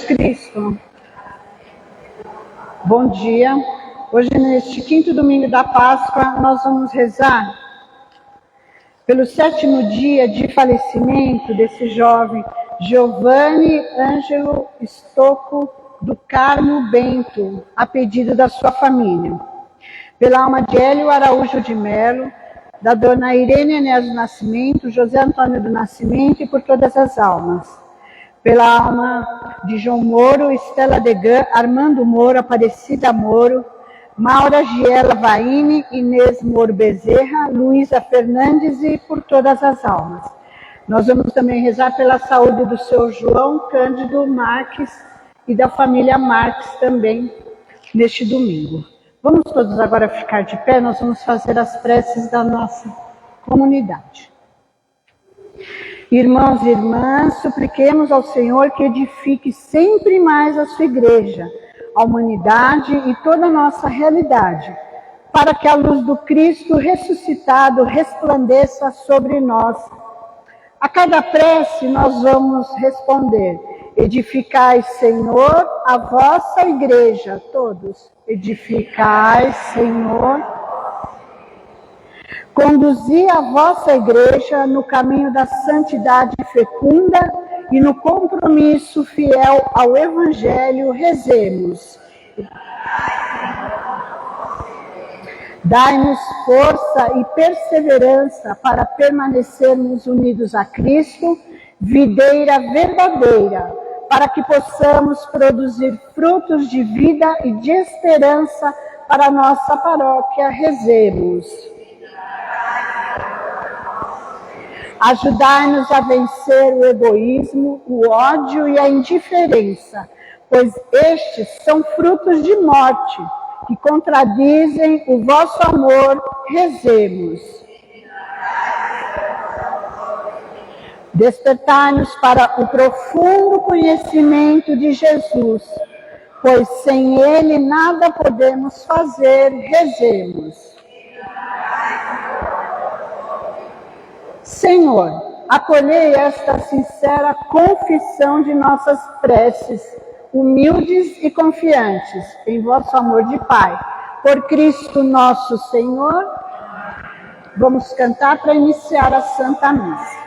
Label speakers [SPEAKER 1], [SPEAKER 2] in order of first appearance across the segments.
[SPEAKER 1] Cristo. Bom dia. Hoje, neste quinto domingo da Páscoa, nós vamos rezar pelo 7º dia de falecimento desse jovem Giovanni Ângelo Stocco do Carmo Bento, a pedido da sua família. Pela alma de Hélio Araújo de Melo, da dona Irene Enéas do Nascimento, José Antônio do Nascimento e por todas as almas. Pela alma de João Moro, Estela Degan, Armando Moro, Aparecida Moro, Maura Giela Vaini, Inês Moro Bezerra, Luísa Fernandes e por todas as almas. Nós vamos também rezar pela saúde do seu João Cândido Marques e da família Marques também neste domingo. Vamos todos agora ficar de pé, nós vamos fazer as preces da nossa comunidade. Irmãos e irmãs, supliquemos ao Senhor que edifique sempre mais a sua igreja, a humanidade e toda a nossa realidade, para que a luz do Cristo ressuscitado resplandeça sobre nós. A cada prece nós vamos responder: edificai, Senhor, a vossa igreja, todos. Edificai, Senhor. Conduzi a vossa igreja no caminho da santidade fecunda e no compromisso fiel ao Evangelho, rezemos. Dai-nos força e perseverança para permanecermos unidos a Cristo, videira verdadeira, para que possamos produzir frutos de vida e de esperança para a nossa paróquia, rezemos. Ajudai-nos a vencer o egoísmo, o ódio e a indiferença, pois estes são frutos de morte, que contradizem o vosso amor, rezemos. Despertai-nos para o profundo conhecimento de Jesus, pois sem ele nada podemos fazer, rezemos. Senhor, acolhei esta sincera confissão de nossas preces, humildes e confiantes em vosso amor de Pai. Por Cristo nosso Senhor, vamos cantar para iniciar a Santa Missa.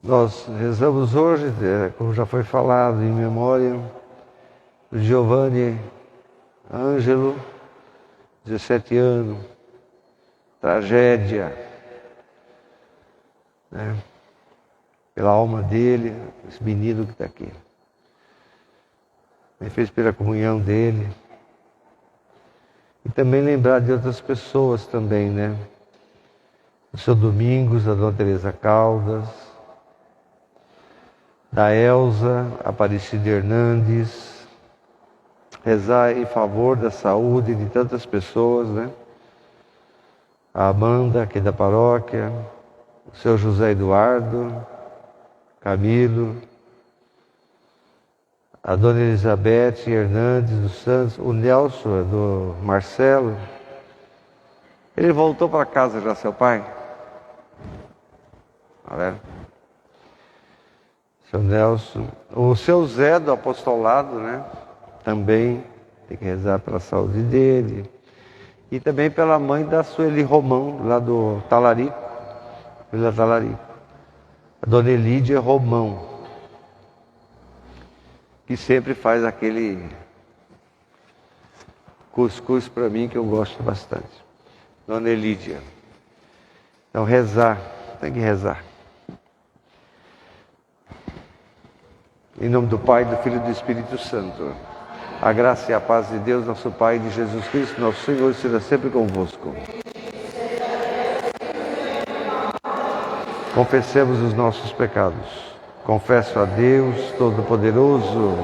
[SPEAKER 2] Nós rezamos hoje, como já foi falado, em memória do Giovanni Ângelo, 17 anos, tragédia, né? Pela alma dele, esse menino que está aqui. Ele fez pela comunhão dele. E também lembrar de outras pessoas também, né? O seu Domingos, a Dona Teresa Caldas, da Elza Aparecida Hernandes, rezar em favor da saúde de tantas pessoas, né? A Amanda, aqui da paróquia, o seu José Eduardo, Camilo, a Dona Elizabeth Hernandes dos Santos, o Nelson, do Marcelo. Ele voltou para casa já, seu pai? Tá vendo? Seu Nelson. O seu Zé do apostolado, né? Também tem que rezar pela saúde dele. E também pela mãe da Sueli Romão, lá do Talarico. Vila Talarico. A Dona Elídia Romão, que sempre faz aquele cuscuz para mim que eu gosto bastante. Dona Elídia. Então rezar, tem que rezar. Em nome do Pai, do Filho e do Espírito Santo. A graça e a paz de Deus, nosso Pai, e de Jesus Cristo, nosso Senhor, seja sempre convosco. Confessemos os nossos pecados. Confesso a Deus Todo-Poderoso,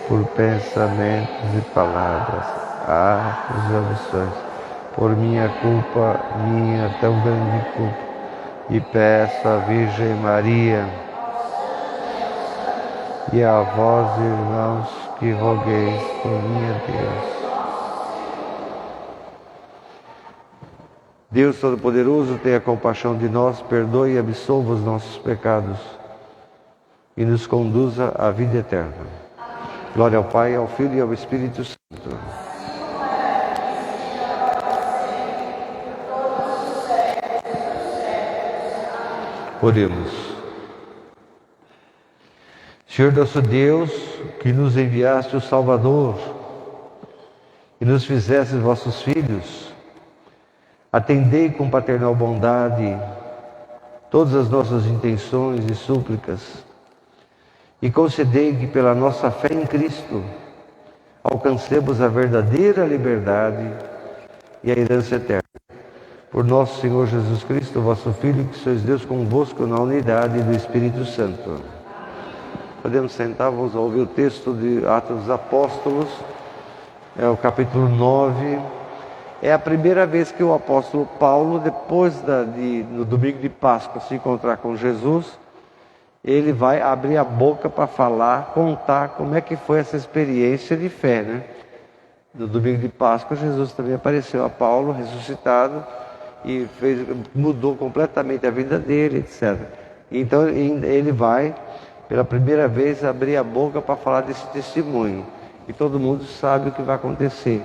[SPEAKER 2] por pensamentos e palavras, atos e omissões, por minha culpa, minha tão grande culpa, e peço à Virgem Maria e a vós, irmãos, que rogueis por mim a Deus. Deus Todo-Poderoso, tenha compaixão de nós, perdoe e absolva os nossos pecados e nos conduza à vida eterna. Glória ao Pai, ao Filho e ao Espírito Santo. Oremos. Senhor nosso Deus, que nos enviaste o Salvador e nos fizeste vossos filhos, atendei com paternal bondade todas as nossas intenções e súplicas e concedei que pela nossa fé em Cristo alcancemos a verdadeira liberdade e a herança eterna. Por nosso Senhor Jesus Cristo, vosso Filho, que sois Deus convosco na unidade do Espírito Santo. Podemos sentar, vamos ouvir o texto de Atos dos Apóstolos, é o capítulo 9. É a primeira vez que o apóstolo Paulo, depois no domingo de Páscoa, se encontrar com Jesus, ele vai abrir a boca para falar, contar como é que foi essa experiência de fé, né? No domingo de Páscoa, Jesus também apareceu a Paulo, ressuscitado, e mudou completamente a vida dele, etc. Então ele vai, pela primeira vez, abrir a boca para falar desse testemunho. E todo mundo sabe o que vai acontecer.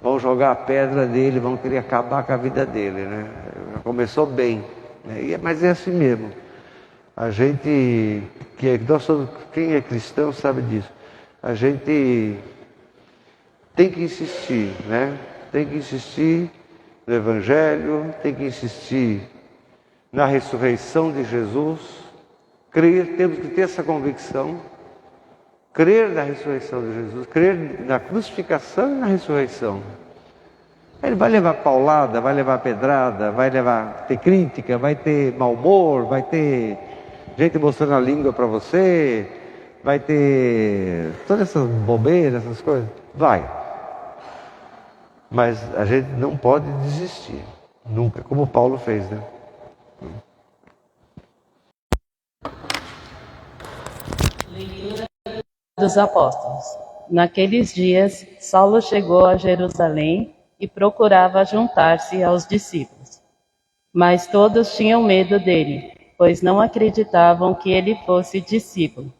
[SPEAKER 2] Vão jogar a pedra dele, vão querer acabar com a vida dele, né? Já começou bem, né? Mas é assim mesmo. A gente, quem é cristão sabe disso. A gente tem que insistir, né? Tem que insistir no Evangelho, tem que insistir na ressurreição de Jesus. Crer, temos que ter essa convicção. Crer na ressurreição de Jesus, crer na crucificação e na ressurreição. Ele vai levar paulada, vai levar pedrada, vai ter crítica, vai ter mau humor, vai ter gente mostrando a língua para você, vai ter todas essas bobeiras, essas coisas. Vai. Mas a gente não pode desistir, nunca, como Paulo fez, né?
[SPEAKER 3] Dos apóstolos. Naqueles dias, Saulo chegou a Jerusalém e procurava juntar-se aos discípulos. Mas todos tinham medo dele, pois não acreditavam que ele fosse discípulo.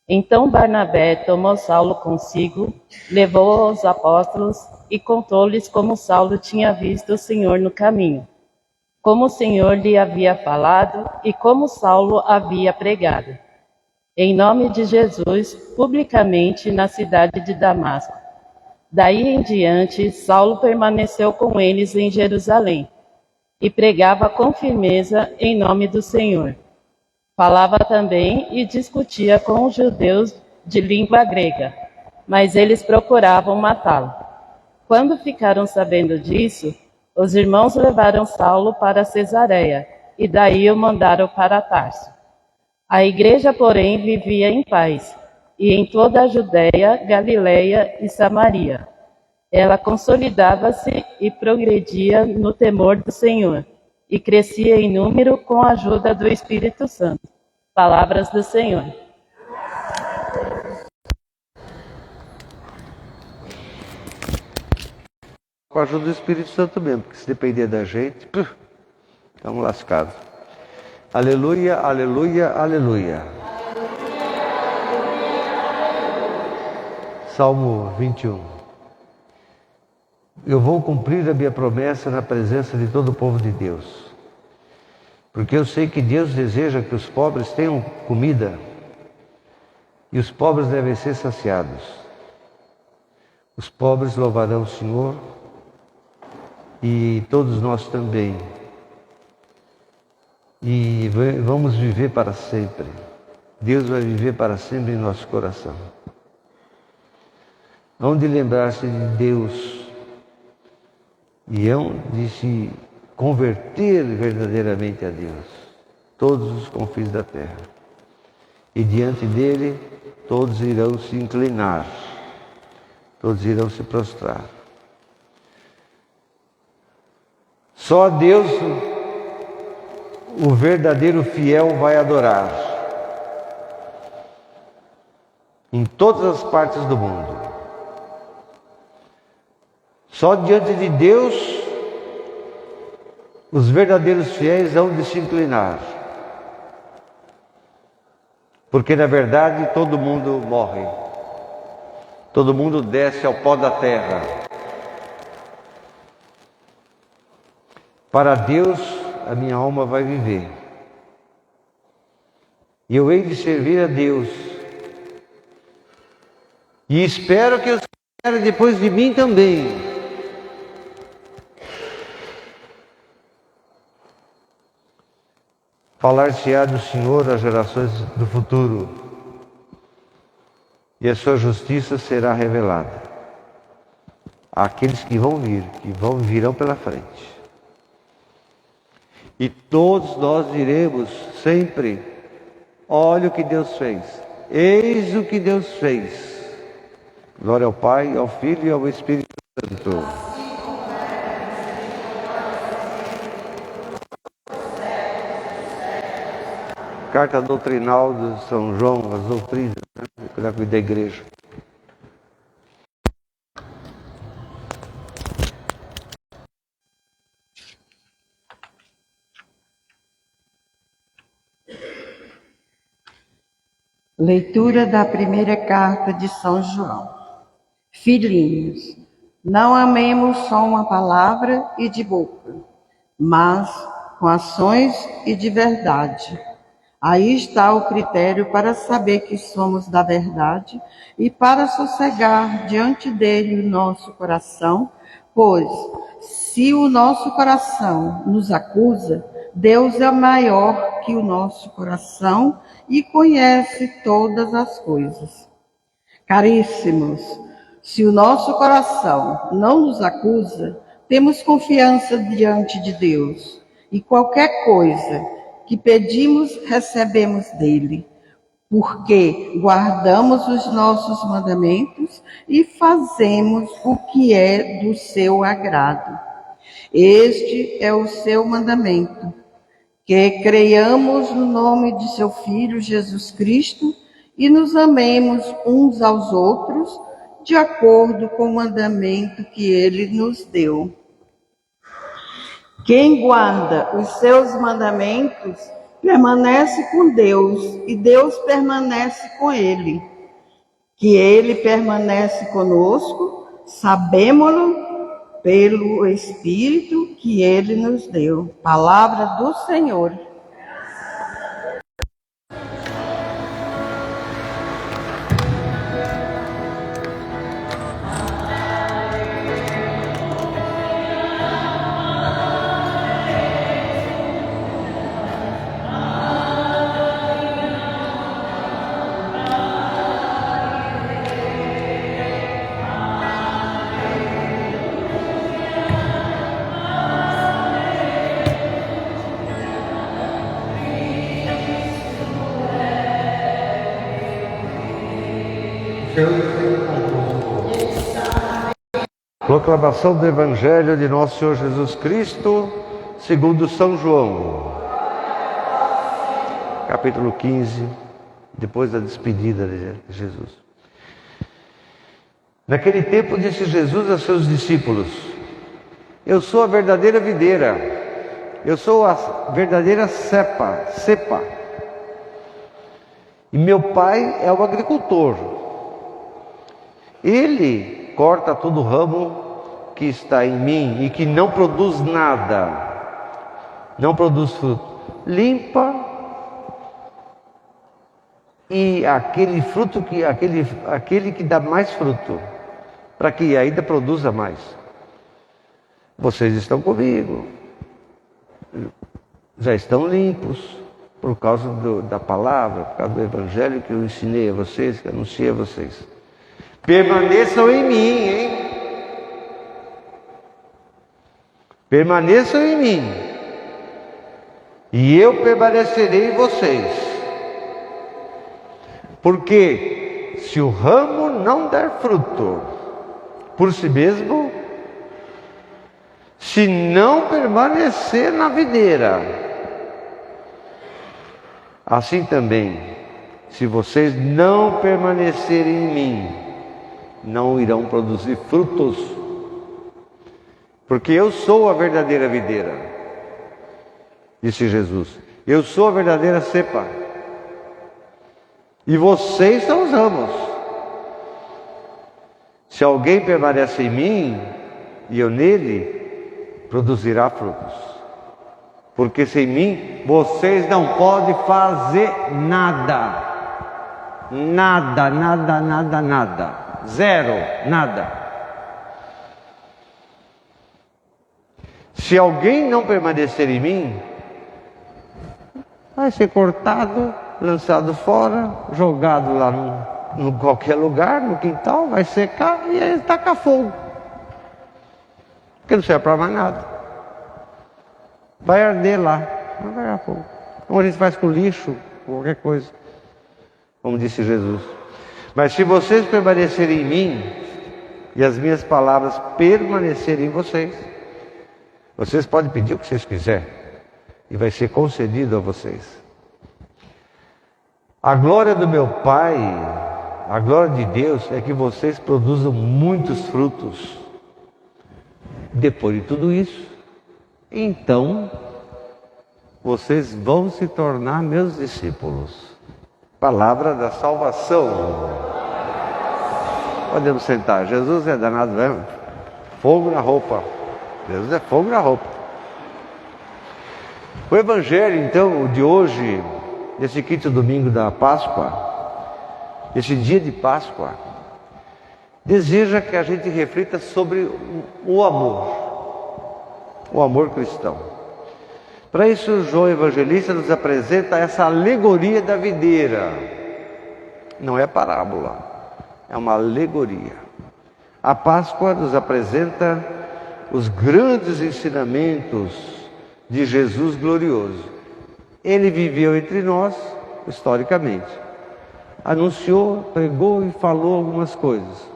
[SPEAKER 3] Então Barnabé tomou Saulo consigo, levou-o aos apóstolos e contou-lhes como Saulo tinha visto o Senhor no caminho, como o Senhor lhe havia falado e como Saulo havia pregado, em nome de Jesus, publicamente na cidade de Damasco. Daí em diante, Saulo permaneceu com eles em Jerusalém e pregava com firmeza em nome do Senhor. Falava também e discutia com os judeus de língua grega, mas eles procuravam matá-lo. Quando ficaram sabendo disso, os irmãos levaram Saulo para Cesareia e daí o mandaram para Tarso. A igreja, porém, vivia em paz, e em toda a Judéia, Galiléia e Samaria. Ela consolidava-se e progredia no temor do Senhor, e crescia em número com a ajuda do Espírito Santo. Palavras do Senhor.
[SPEAKER 2] Com a ajuda do Espírito Santo mesmo, porque se depender da gente, estamos lascados. Aleluia, aleluia, aleluia. Salmo 21. Eu vou cumprir a minha promessa na presença de todo o povo de Deus. Porque eu sei que Deus deseja que os pobres tenham comida e os pobres devem ser saciados. Os pobres louvarão o Senhor e todos nós também. E vamos viver para sempre. Deus vai viver para sempre em nosso coração. Hão de lembrar-se de Deus e hão de se converter verdadeiramente a Deus, todos os confins da terra. E diante dele, todos irão se inclinar, todos irão se prostrar. Só Deus, o verdadeiro fiel, vai adorar em todas as partes do mundo. Só diante de Deus os verdadeiros fiéis hão de se inclinar. Porque na verdade todo mundo morre. Todo mundo desce ao pó da terra. Para Deus a minha alma vai viver. E eu hei de servir a Deus. E espero que os que vierem depois de mim também. Falar-se-á do Senhor às gerações do futuro, e a sua justiça será revelada àqueles que vão vir, virão pela frente. E todos nós diremos sempre: olha o que Deus fez, eis o que Deus fez. Glória ao Pai, ao Filho e ao Espírito Santo. Carta doutrinal de São João, as doutrinas, da igreja.
[SPEAKER 4] Leitura da primeira carta de São João. Filhinhos, não amemos só uma palavra e de boca, mas com ações e de verdade. Aí está o critério para saber que somos da verdade e para sossegar diante dele o nosso coração, pois, se o nosso coração nos acusa, Deus é maior que o nosso coração e conhece todas as coisas. Caríssimos, se o nosso coração não nos acusa, temos confiança diante de Deus e qualquer coisa que pedimos, recebemos dele, porque guardamos os nossos mandamentos e fazemos o que é do seu agrado. Este é o seu mandamento, que creiamos no nome de seu Filho Jesus Cristo e nos amemos uns aos outros, de acordo com o mandamento que ele nos deu. Quem guarda os seus mandamentos permanece com Deus e Deus permanece com ele. Que ele permanece conosco, sabemo-lo pelo Espírito que Ele nos deu. Palavra do Senhor.
[SPEAKER 2] Proclamação do Evangelho de Nosso Senhor Jesus Cristo, segundo São João. Capítulo 15, depois da despedida de Jesus. Naquele tempo disse Jesus a seus discípulos: Eu sou a verdadeira videira, eu sou a verdadeira cepa, e meu Pai é o agricultor. Ele corta todo ramo que está em mim e que não produz nada, não produz fruto. Limpa, e aquele fruto aquele que dá mais fruto, para que ainda produza mais. Vocês estão comigo, já estão limpos por causa da palavra, por causa do Evangelho que eu ensinei a vocês, que anunciei a vocês. Permaneçam em mim, hein? Permaneçam em mim, e eu permanecerei em vocês. Porque se o ramo não der fruto por si mesmo, se não permanecer na videira, assim também, se vocês não permanecerem em mim, não irão produzir frutos, porque eu sou a verdadeira videira, disse Jesus. Eu sou a verdadeira cepa, e vocês são os ramos. Se alguém permanece em mim e eu nele, produzirá frutos, porque sem mim vocês não podem fazer nada. Nada. Zero, nada. Se alguém não permanecer em mim, vai ser cortado, lançado fora, jogado lá no qualquer lugar, no quintal, vai secar e aí taca fogo. Porque não serve para mais nada. Vai arder lá, não vai dar fogo. Como a gente faz com lixo, qualquer coisa, como disse Jesus. Mas se vocês permanecerem em mim, e as minhas palavras permanecerem em vocês, vocês podem pedir o que vocês quiserem, e vai ser concedido a vocês. A glória do meu Pai, a glória de Deus, é que vocês produzam muitos frutos. Depois de tudo isso, então, vocês vão se tornar meus discípulos. Palavra da salvação. Podemos sentar. Jesus é danado mesmo. Fogo na roupa. Jesus é fogo na roupa. O Evangelho, então, de hoje, desse quinto domingo da Páscoa, esse dia de Páscoa, deseja que a gente reflita sobre o amor cristão. Para isso, João Evangelista nos apresenta essa alegoria da videira. Não é parábola, é uma alegoria. A Páscoa nos apresenta os grandes ensinamentos de Jesus glorioso. Ele viveu entre nós, historicamente. Anunciou, pregou e falou algumas coisas.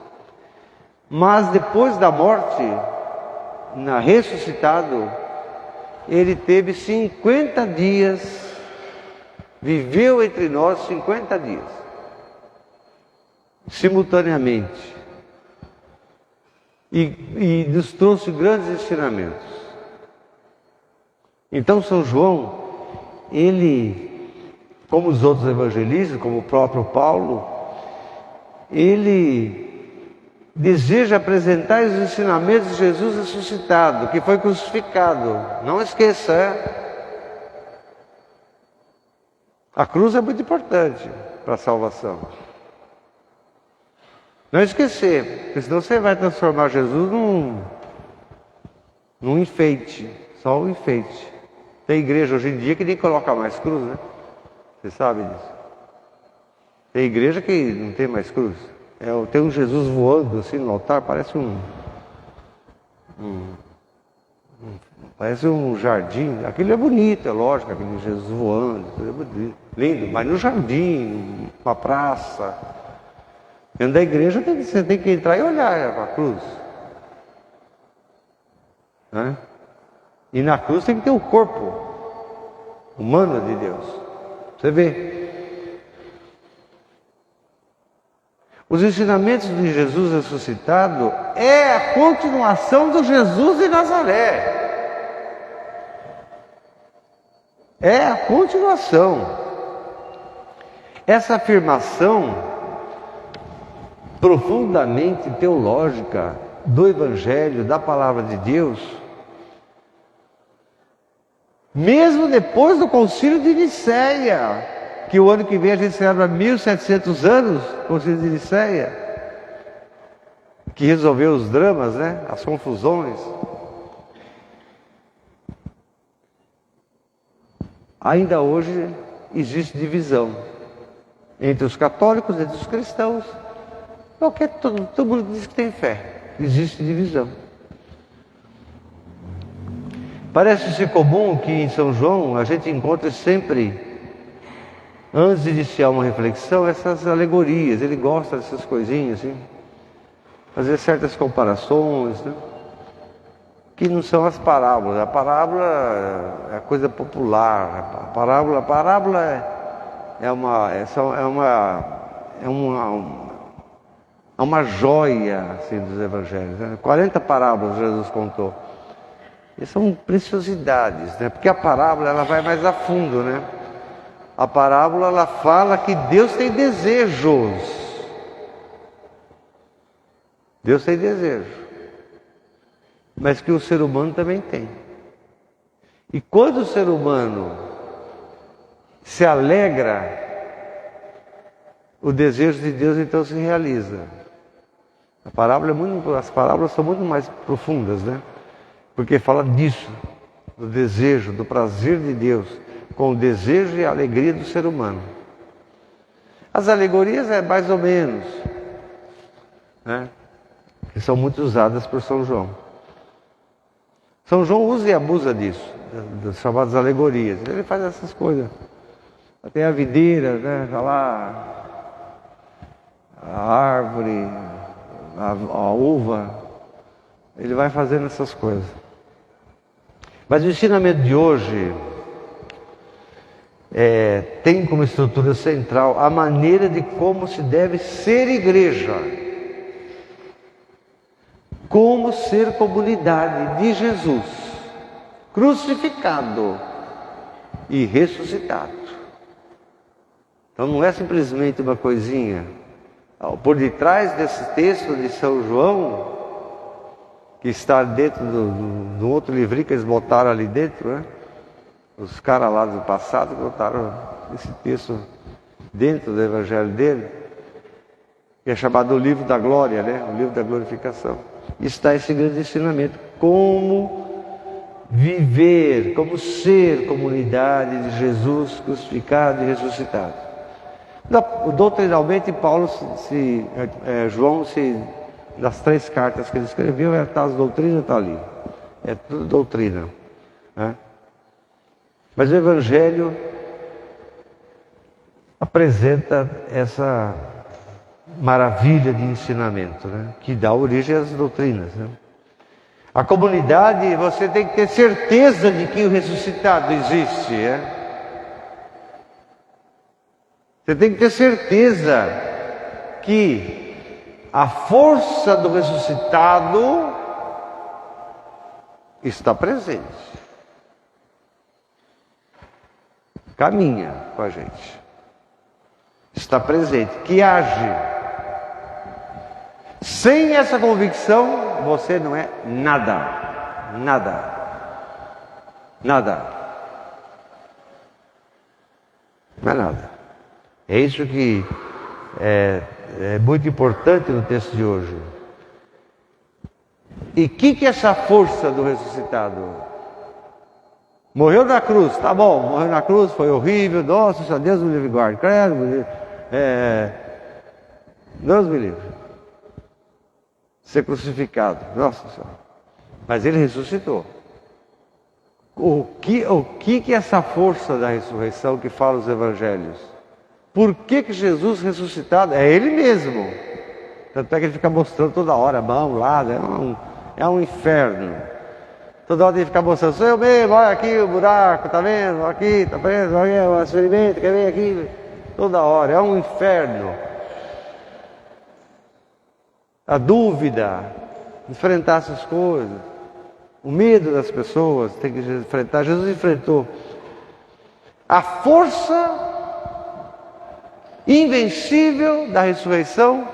[SPEAKER 2] Mas depois da morte, ressuscitado, ele teve 50 dias, viveu entre nós 50 dias, simultaneamente, e nos trouxe grandes ensinamentos. Então São João, ele, como os outros evangelistas, como o próprio Paulo, ele deseja apresentar os ensinamentos de Jesus ressuscitado, que foi crucificado. Não esqueça, a cruz é muito importante para a salvação. Não esquecer, porque senão você vai transformar Jesus num enfeite, só um enfeite. Tem igreja hoje em dia que nem coloca mais cruz, né? Você sabe disso. Tem igreja que não tem mais cruz. Tem um Jesus voando assim no altar, parece parece um jardim. Aquilo é bonito, é lógico, aquele Jesus voando, aquilo é bonito, lindo, mas no jardim, numa praça. Dentro da igreja você tem que entrar e olhar para a cruz. Né? E na cruz tem que ter o corpo humano de Deus. Você vê. Os ensinamentos de Jesus ressuscitado é a continuação do Jesus de Nazaré. É a continuação. Essa afirmação profundamente teológica do Evangelho, da Palavra de Deus, mesmo depois do Concílio de Nicéia, que o ano que vem a gente celebra 1700 anos, Concílio de Nicéia, que resolveu os dramas, né? As confusões. Ainda hoje existe divisão entre os católicos, entre os cristãos. Todo mundo diz que tem fé. Existe divisão. Parece ser comum que em São João a gente encontre sempre, antes de iniciar uma reflexão, essas alegorias. Ele gosta dessas coisinhas, assim, fazer certas comparações, né? Que não são as parábolas. A parábola é coisa popular. A parábola é uma joia assim, dos evangelhos. Né? 40 parábolas Jesus contou. E são preciosidades, né? Porque a parábola ela vai mais a fundo, né? A parábola ela fala que Deus tem desejos. Deus tem desejo. Mas que o ser humano também tem. E quando o ser humano se alegra, o desejo de Deus então se realiza. As parábolas são muito mais profundas, né? Porque fala disso, do desejo, do prazer de Deus, com o desejo e a alegria do ser humano. As alegorias é mais ou menos, né? Que são muito usadas por São João. São João usa e abusa disso, das chamadas alegorias. Ele faz essas coisas. Tem a videira, né? Tá lá, a árvore, a uva. Ele vai fazendo essas coisas. Mas o ensinamento de hoje tem como estrutura central a maneira de como se deve ser igreja. Como ser comunidade de Jesus, crucificado e ressuscitado. Então não é simplesmente uma coisinha. Por detrás desse texto de São João, que está dentro do outro livrinho que eles botaram ali dentro, né? Os caras lá do passado botaram esse texto dentro do evangelho dele, que é chamado o livro da glória, né? O livro da glorificação. Está esse grande ensinamento, como viver, como ser comunidade de Jesus crucificado e ressuscitado. Doutrinalmente, João, das 3 cartas que ele escreveu, as doutrinas estão ali, é tudo doutrina, né? Mas o Evangelho apresenta essa maravilha de ensinamento, né? Que dá origem às doutrinas, né? A comunidade, você tem que ter certeza de que o ressuscitado existe, né? Você tem que ter certeza que a força do ressuscitado está presente. Caminha com a gente. Está presente, que age. Sem essa convicção, você não é nada. Nada. Nada. Não é nada. É isso que é muito importante no texto de hoje. E o que é essa força do ressuscitado? Morreu na cruz, tá bom, morreu na cruz, foi horrível, nossa, Deus me livre e guarde, credo, Deus me livre. Ser crucificado, nossa Senhora. Mas ele ressuscitou. O que é essa força da ressurreição que fala os evangelhos? Por que Jesus ressuscitado? É ele mesmo. Tanto é que ele fica mostrando toda hora a mão, lado, é um inferno. Toda hora ele fica mostrando, sou eu mesmo, olha aqui o buraco, tá vendo? Aqui, tá vendo? Olha o experimento, quer ver aqui? Toda hora, é um inferno. A dúvida, enfrentar essas coisas, o medo das pessoas, tem que enfrentar. Jesus enfrentou. A força invencível da ressurreição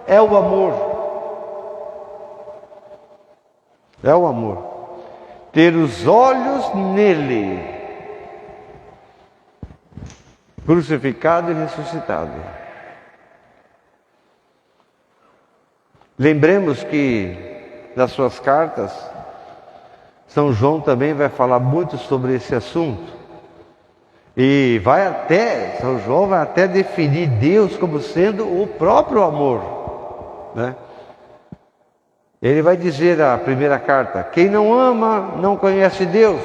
[SPEAKER 2] é o amor. É o amor. Ter os olhos nele, crucificado e ressuscitado. Lembremos que nas suas cartas, São João também vai falar muito sobre esse assunto. E São João vai até definir Deus como sendo o próprio amor, né? Ele vai dizer na primeira carta, quem não ama não conhece Deus.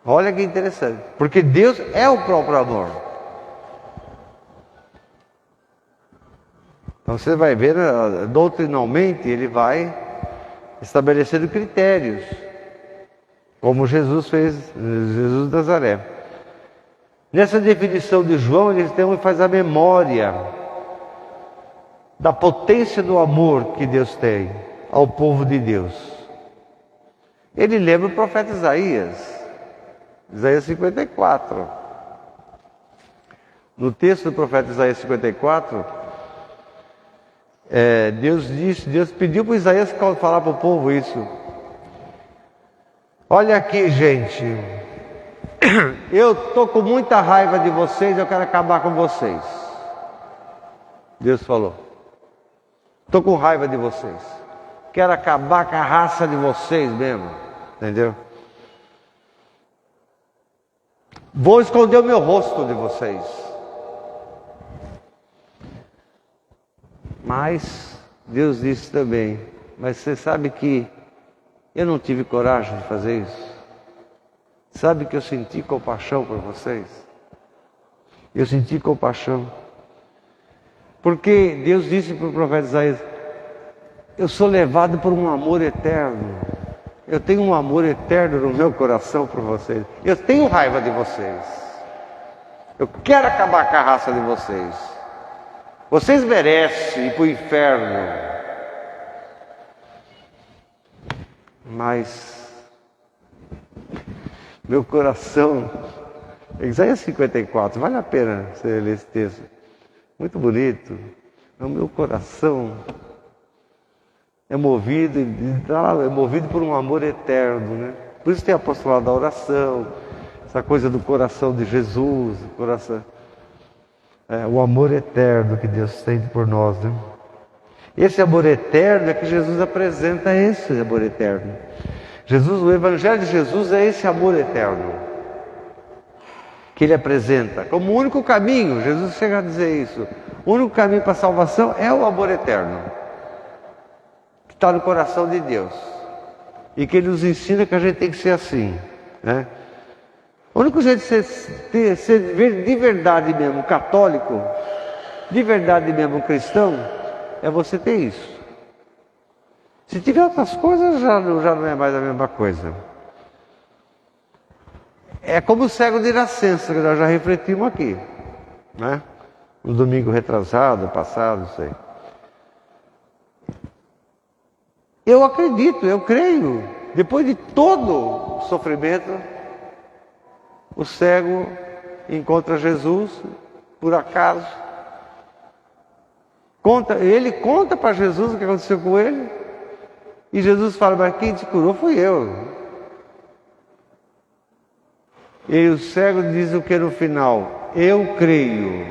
[SPEAKER 2] Olha que interessante, porque Deus é o próprio amor. Então você vai ver, doutrinalmente, ele vai estabelecendo critérios, como Jesus fez, Jesus de Nazaré. Nessa definição de João, ele faz a memória da potência do amor que Deus tem ao povo de Deus. Ele lembra o profeta Isaías 54. No texto do profeta Isaías 54, Deus pediu para Isaías falar para o povo isso. Olha aqui, gente, eu estou com muita raiva de vocês, eu quero acabar com vocês. Deus falou. Estou com raiva de vocês. Quero acabar com a raça de vocês mesmo. Entendeu? Vou esconder o meu rosto de vocês. Mas Deus disse também, mas você sabe que eu não tive coragem de fazer isso. Sabe que eu senti compaixão por vocês? Eu senti compaixão. Porque Deus disse para o profeta Isaías, eu sou levado por um amor eterno. Eu tenho um amor eterno no meu coração por vocês. Eu tenho raiva de vocês. Eu quero acabar com a raça de vocês. Vocês merecem ir para o inferno. Mas meu coração, Isaías 54, vale a pena você ler esse texto. Muito bonito. O meu coração é movido por um amor eterno, né? Por isso tem apostolado da oração, essa coisa do coração de Jesus, o amor eterno que Deus tem por nós, né? Esse amor eterno é que Jesus apresenta, esse amor eterno. O Evangelho de Jesus é esse amor eterno que ele apresenta como o único caminho. Jesus chega a dizer isso. O único caminho para a salvação é o amor eterno, que está no coração de Deus. E que ele nos ensina que a gente tem que ser assim, né? O único jeito de ser de verdade mesmo católico, de verdade mesmo cristão, é você ter isso. Se tiver outras coisas, já não é mais a mesma coisa. É como o cego de nascença, que nós já refletimos aqui, né? No domingo retrasado, passado, não sei. Eu acredito, eu creio, depois de todo o sofrimento, o cego encontra Jesus, por acaso, Ele conta para Jesus o que aconteceu com ele. E Jesus fala, mas quem te curou fui eu. E o cego diz o que no final? Eu creio.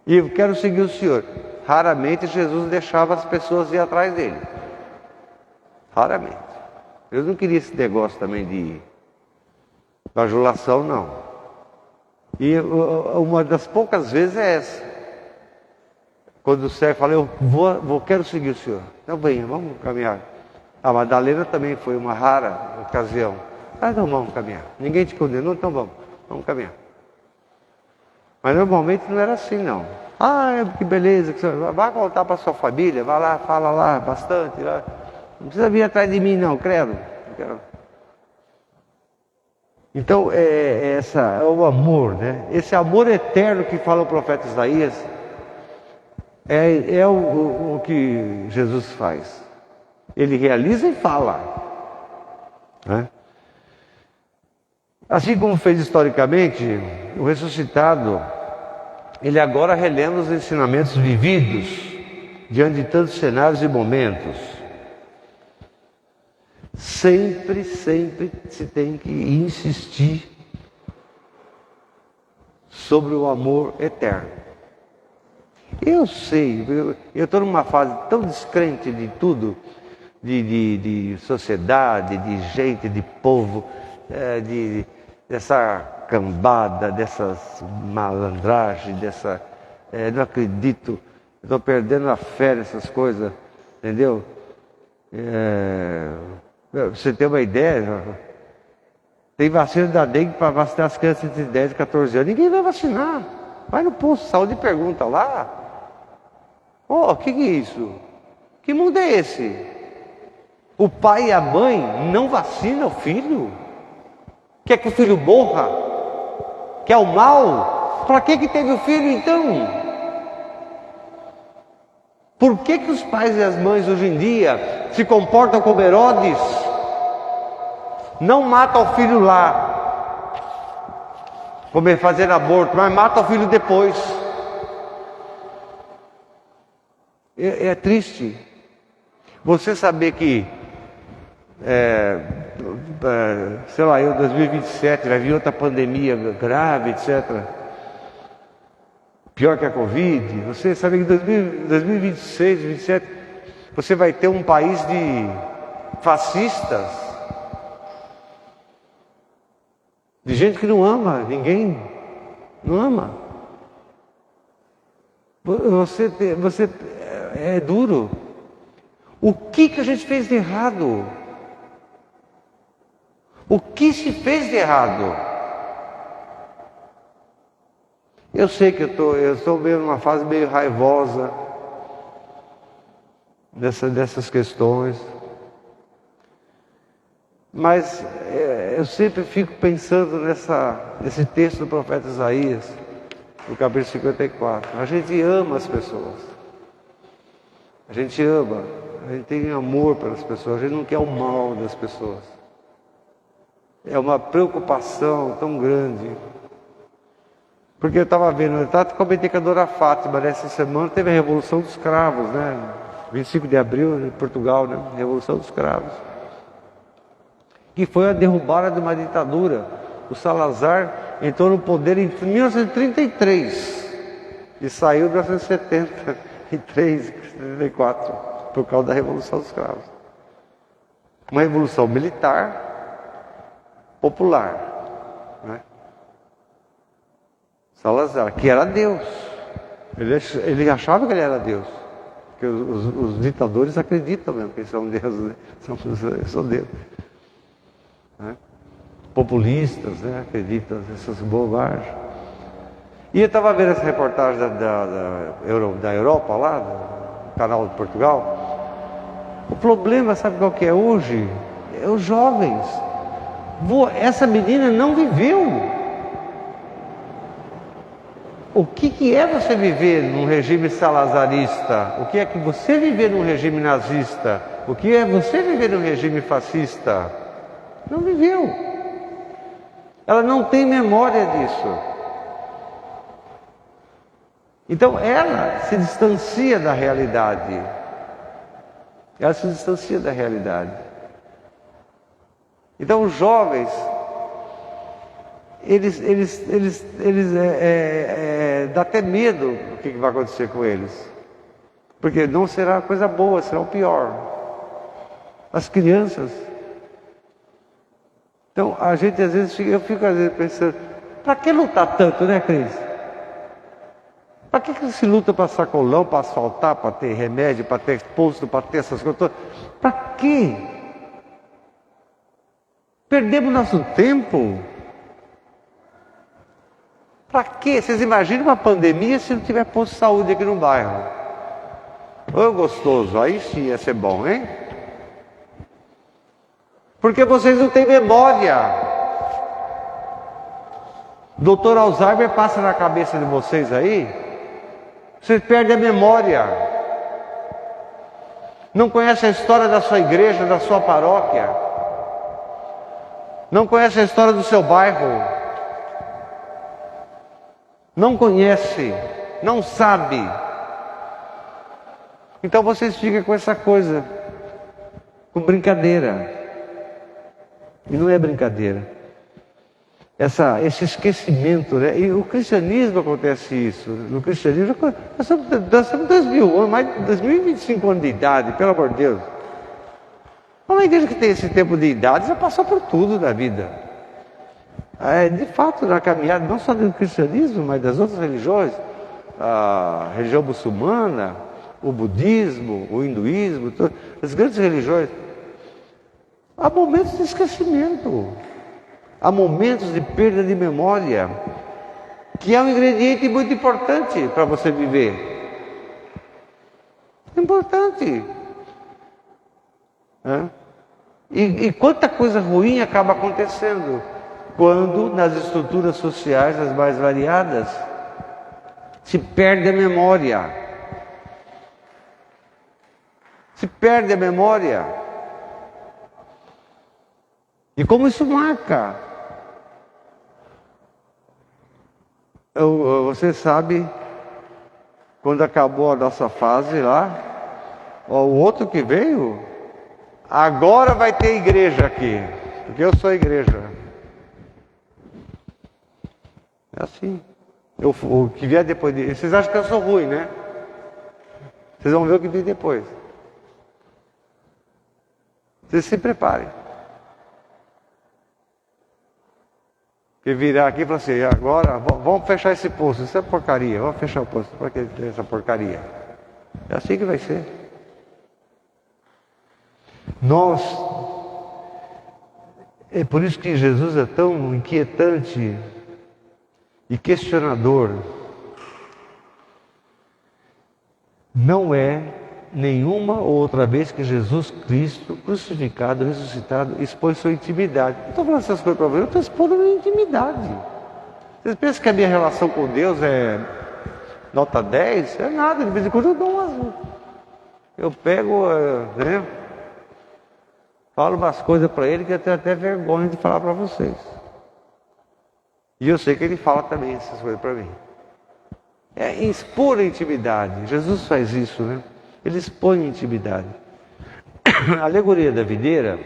[SPEAKER 2] E eu quero seguir o Senhor. Raramente Jesus deixava as pessoas ir atrás dele. Raramente. Eu não queria esse negócio também de bajulação, não. E uma das poucas vezes é essa. Quando o cego fala, eu quero seguir o Senhor. Então venha, vamos caminhar. A Madalena também foi uma rara ocasião. Não, vamos caminhar. Ninguém te condenou, então vamos caminhar. Mas normalmente não era assim, não. Que beleza, vai voltar para sua família, vai lá, fala lá bastante. Lá. Não precisa vir atrás de mim, não, credo. Então, é o amor, né? Esse amor eterno que fala o profeta Isaías, é o que Jesus faz. Ele realiza e fala. Né? Assim como fez historicamente, o ressuscitado, ele agora relembra os ensinamentos vividos diante de tantos cenários e momentos. Sempre se tem que insistir sobre o amor eterno. Eu sei, eu estou numa fase tão descrente de tudo, de sociedade, de gente, de povo, dessa cambada, dessas malandragens, não acredito, estou perdendo a fé nessas coisas, entendeu? Pra você ter uma ideia, tem vacina da dengue para vacinar as crianças entre 10 e 14 anos, ninguém vai vacinar. Vai no posto de saúde e pergunta lá. O que é isso? Que mundo é esse? O pai e a mãe não vacinam o filho? Quer que o filho morra? Quer o mal? Para que teve o filho então? Por que os pais e as mães hoje em dia se comportam como Herodes? Não mata o filho lá, como fazer aborto, mas mata o filho depois. É triste você saber que, sei lá, em 2027 vai vir outra pandemia grave, etc. Pior que a Covid. Você sabe que em 2026, 2027, você vai ter um país de fascistas, de gente que não ama ninguém, não ama. Você é duro. O que a gente fez de errado? O que se fez de errado? Eu sei que eu estou meio numa fase meio raivosa dessas questões, mas eu sempre fico pensando nesse texto do profeta Isaías, no capítulo 54. A gente ama as pessoas, a gente ama, a gente tem amor pelas pessoas, a gente não quer o mal das pessoas. É uma preocupação tão grande. Porque eu estava vendo, eu estava comentando com a dona Fátima, nessa semana teve a Revolução dos Cravos, né? 25 de abril, em Portugal, né? Revolução dos Cravos. Que foi a derrubada de uma ditadura. O Salazar entrou no poder em 1933 e saiu em 1973, 74, por causa da Revolução dos Cravos. Uma revolução militar, popular, né? Salazar, que era Deus. Ele achava que ele era Deus. Porque os ditadores acreditam mesmo que eles são Deus, né? São Deus. Né? Populistas, né? Acreditam nessas bobagens. E eu estava vendo essa reportagem da Europa lá, do canal de Portugal. O problema, sabe qual que é hoje? É os jovens. Essa menina não viveu. O que é você viver num regime salazarista? O que é que você viver num regime nazista? O que é você viver num regime fascista? Não viveu. Ela não tem memória disso. Então ela se distancia da realidade. Ela se distancia da realidade. Então os jovens, dá até medo do que vai acontecer com eles. Porque não será a coisa boa, será o pior. As crianças. Então a gente às vezes eu fico às vezes pensando, para que lutar tanto, né, Cris? Para que se luta para sacolão, para asfaltar, para ter remédio, para ter posto, para ter essas coisas todas? Para quê? Perdemos nosso tempo. Para quê? Vocês imaginam uma pandemia se não tiver posto de saúde aqui no bairro? Ô gostoso, aí sim ia ser bom, hein? Porque vocês não têm memória. Doutor Alzheimer passa na cabeça de vocês aí, vocês perdem a memória. Não conhece a história da sua igreja, da sua paróquia. Não conhece a história do seu bairro. Não conhece, não sabe. Então vocês ficam com essa coisa, com brincadeira. E não é brincadeira. Esse esquecimento, né? E o cristianismo acontece isso. No cristianismo, nós estamos 2000 anos, mais de 2025 anos de idade, pelo amor de Deus. Uma igreja que tem esse tempo de idade já passou por tudo na vida. De fato, na caminhada, não só do cristianismo, mas das outras religiões, a religião muçulmana, o budismo, o hinduísmo, as grandes religiões, há momentos de esquecimento. Há momentos de perda de memória, que é um ingrediente muito importante para você viver. Importante. E quanta coisa ruim acaba acontecendo quando nas estruturas sociais, as mais variadas, se perde a memória. Se perde a memória. E como isso marca? Você sabe, quando acabou a nossa fase lá, o outro que veio, agora vai ter igreja aqui, porque eu sou igreja. É assim. O que vier depois de... Vocês acham que eu sou ruim, né? Vocês vão ver o que vem depois. Vocês se preparem. Que virar aqui e falar assim, agora vamos fechar esse posto, isso é porcaria, vamos fechar o posto, para que tem essa porcaria? É assim que vai ser. É por isso que Jesus é tão inquietante e questionador. Não é nenhuma outra vez que Jesus Cristo, crucificado, ressuscitado, expõe sua intimidade. Não estou falando essas coisas para vocês, eu estou expondo a minha intimidade. Vocês pensam que a minha relação com Deus é nota 10? É nada, de vez em quando eu dou umas... Eu pego, né? Falo umas coisas para ele que eu tenho até vergonha de falar para vocês. E eu sei que ele fala também essas coisas para mim. É expor a intimidade. Jesus faz isso, né? Ele expõe a intimidade. A alegoria da videira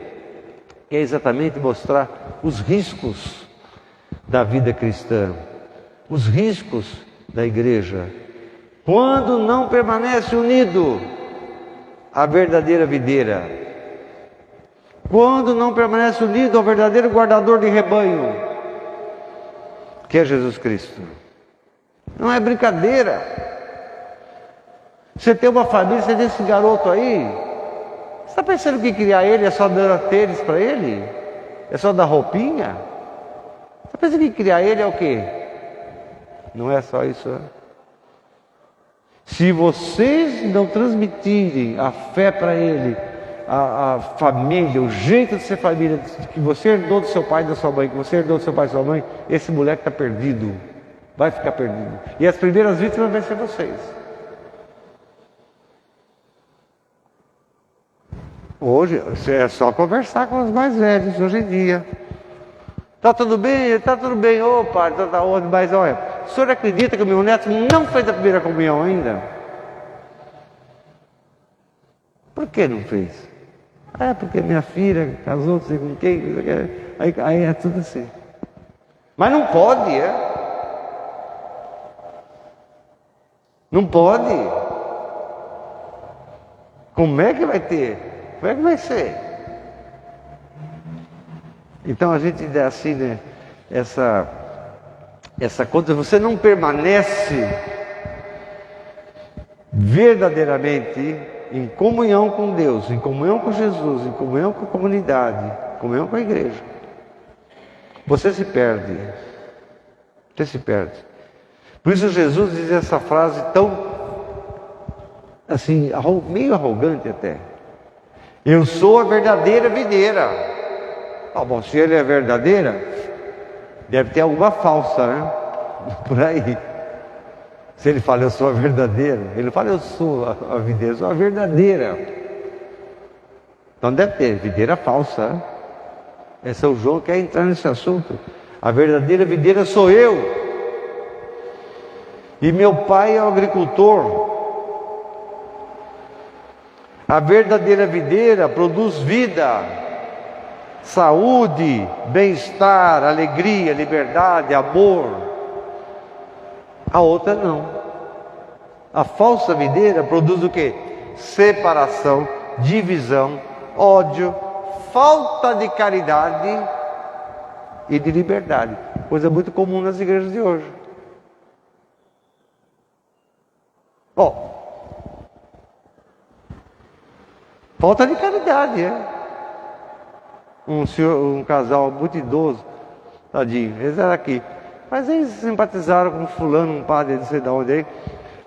[SPEAKER 2] é exatamente mostrar os riscos da vida cristã, os riscos da igreja, quando não permanece unido à verdadeira videira, quando não permanece unido ao verdadeiro guardador de rebanho, que é Jesus Cristo. Não é brincadeira. Você tem uma família, você tem esse garoto aí, você está pensando que criar ele é só dar tênis para ele? É só dar roupinha? Você está pensando que criar ele é o quê? Não é só isso, né? Se vocês não transmitirem a fé para ele, a família, o jeito de ser família, que você herdou do seu pai e da sua mãe, que você herdou do seu pai e da sua mãe, esse moleque está perdido, vai ficar perdido. E as primeiras vítimas vão ser vocês. Hoje é só conversar com os mais velhos, hoje em dia. Tá tudo bem? Tá tudo bem. Ô pai, tá onde? Mas olha, o senhor acredita que o meu neto não fez a primeira comunhão ainda? Por que não fez? Porque minha filha casou, não sei com quem, aí é tudo assim. Mas não pode, Não pode. Como é que vai ter? Como é que vai ser? Então a gente dá assim, né? Essa conta, você não permanece verdadeiramente em comunhão com Deus, em comunhão com Jesus, em comunhão com a comunidade, em comunhão com a igreja. Você se perde. Você se perde. Por isso Jesus diz essa frase tão, assim, meio arrogante até. Eu sou a verdadeira videira. Bom, se ele é verdadeira, deve ter alguma falsa, né? Por aí. Se ele fala, eu sou a verdadeira, ele fala, eu sou a videira, eu sou a verdadeira. Então deve ter videira falsa, né? São João quer entrar nesse assunto. A verdadeira videira sou eu. E meu pai é o agricultor. A verdadeira videira produz vida, saúde, bem-estar, alegria, liberdade, amor. A outra não. A falsa videira produz o quê? Separação, divisão, ódio, falta de caridade e de liberdade. Coisa muito comum nas igrejas de hoje. Falta de caridade, Um casal muito idoso, tadinho, eles eram aqui. Mas eles simpatizaram com fulano, um padre, não sei de onde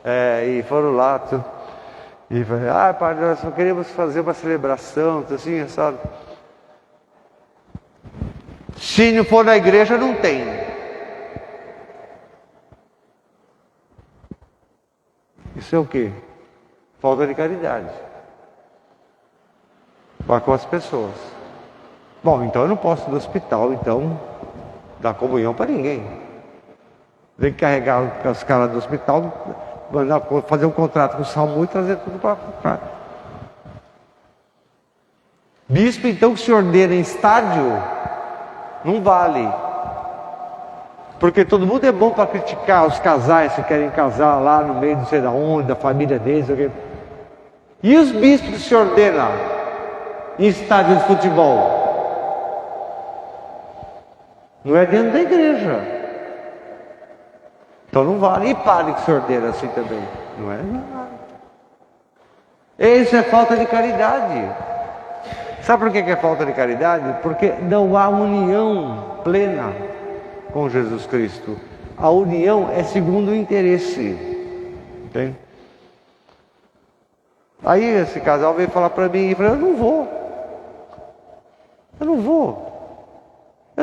[SPEAKER 2] aí, e foram lá, e falaram, padre, nós só queríamos fazer uma celebração, assim, sabe? Se não for na igreja, não tem. Isso é o quê? Falta de caridade para com as pessoas. Bom, então eu não posso ir no hospital, então, dar comunhão para ninguém. Tem que carregar os caras do hospital, mandar fazer um contrato com o SAMU e trazer tudo para cá. Bispo, então, que se ordena em estádio, não vale. Porque todo mundo é bom para criticar os casais que querem casar lá no meio, não sei da onde, da família deles. E os bispos que se ordenam em estádio de futebol? Não é dentro da igreja. Então não vale. E padre que se ordena assim também? Não é? Não vale. Isso é falta de caridade. Sabe por que é falta de caridade? Porque não há união plena com Jesus Cristo. A união é segundo o interesse. Entende? Aí esse casal veio falar para mim e falou, eu não vou. Eu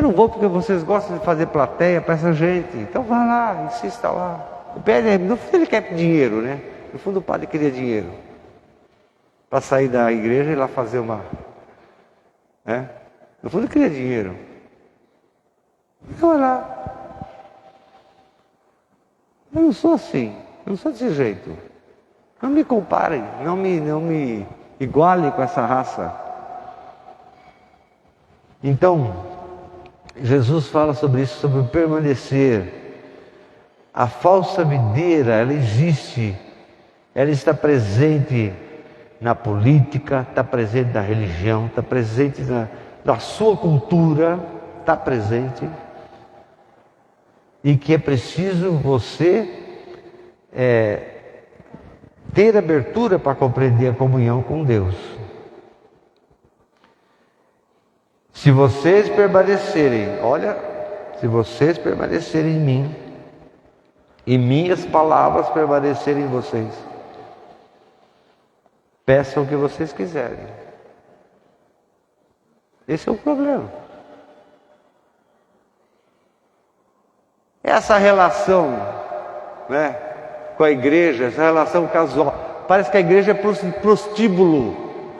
[SPEAKER 2] não vou porque vocês gostam de fazer plateia para essa gente. Então vá lá, insista lá. No fundo ele quer dinheiro, né? No fundo o padre queria dinheiro. Para sair da igreja e lá fazer uma... No fundo ele queria dinheiro. Então vai lá. Eu não sou assim. Eu não sou desse jeito. Não me comparem. Não me igualem com essa raça. Então, Jesus fala sobre isso, sobre permanecer. A falsa videira, ela existe. Ela está presente na política, está presente na religião, está presente na sua cultura, está presente. E que é preciso você ter abertura para compreender a comunhão com Deus. Se vocês permanecerem, se vocês permanecerem em mim, e minhas palavras permanecerem em vocês, peçam o que vocês quiserem. Esse é o problema. Essa relação, com a igreja, essa relação casual, parece que a igreja é prostíbulo,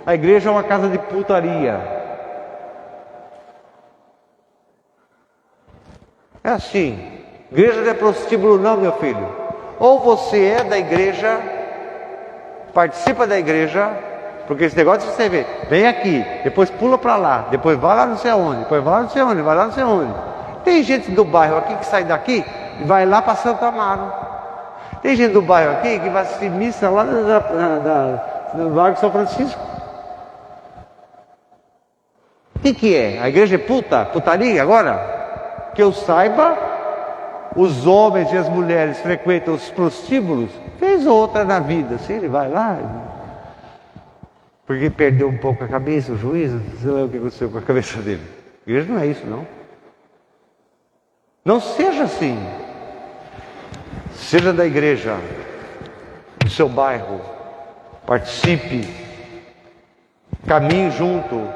[SPEAKER 2] a igreja é uma casa de putaria. É assim, Igreja não é prostíbulo não, meu filho. Ou você é da igreja, participa da igreja, porque esse negócio de você ver, vem aqui, depois pula para lá, depois vai lá não sei aonde, depois vai lá não sei onde, vai lá não sei onde. Tem gente do bairro aqui que sai daqui e vai lá para Santo Amaro. Tem gente do bairro aqui que vai assistir missa lá no Largo São Francisco. O que é? A igreja é putaria agora? Que eu saiba, os homens e as mulheres frequentam os prostíbulos, fez outra na vida, assim, ele vai lá, porque perdeu um pouco a cabeça, o juízo, sei lá o que aconteceu com a cabeça dele. A igreja não é isso, não. Não seja assim. Seja da igreja, do seu bairro, participe, caminhe junto,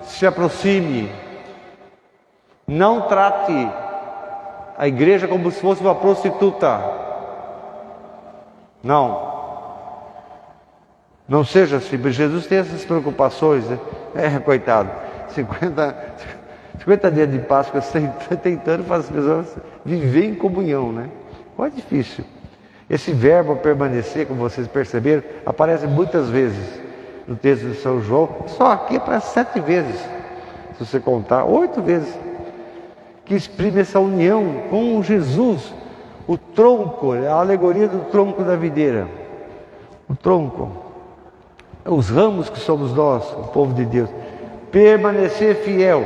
[SPEAKER 2] se aproxime. Não trate a igreja como se fosse uma prostituta. Não seja assim. Jesus tem essas preocupações, né? Coitado, 50 dias de Páscoa tentando fazer as pessoas viver em comunhão, né? Qual é difícil. Esse verbo permanecer, como vocês perceberam, aparece muitas vezes no texto de São João. Só aqui aparece 7 vezes, se você contar, 8 vezes, que exprime essa união com Jesus. O tronco, a alegoria do tronco da videira. O tronco, os ramos que somos nós, o povo de Deus. Permanecer fiel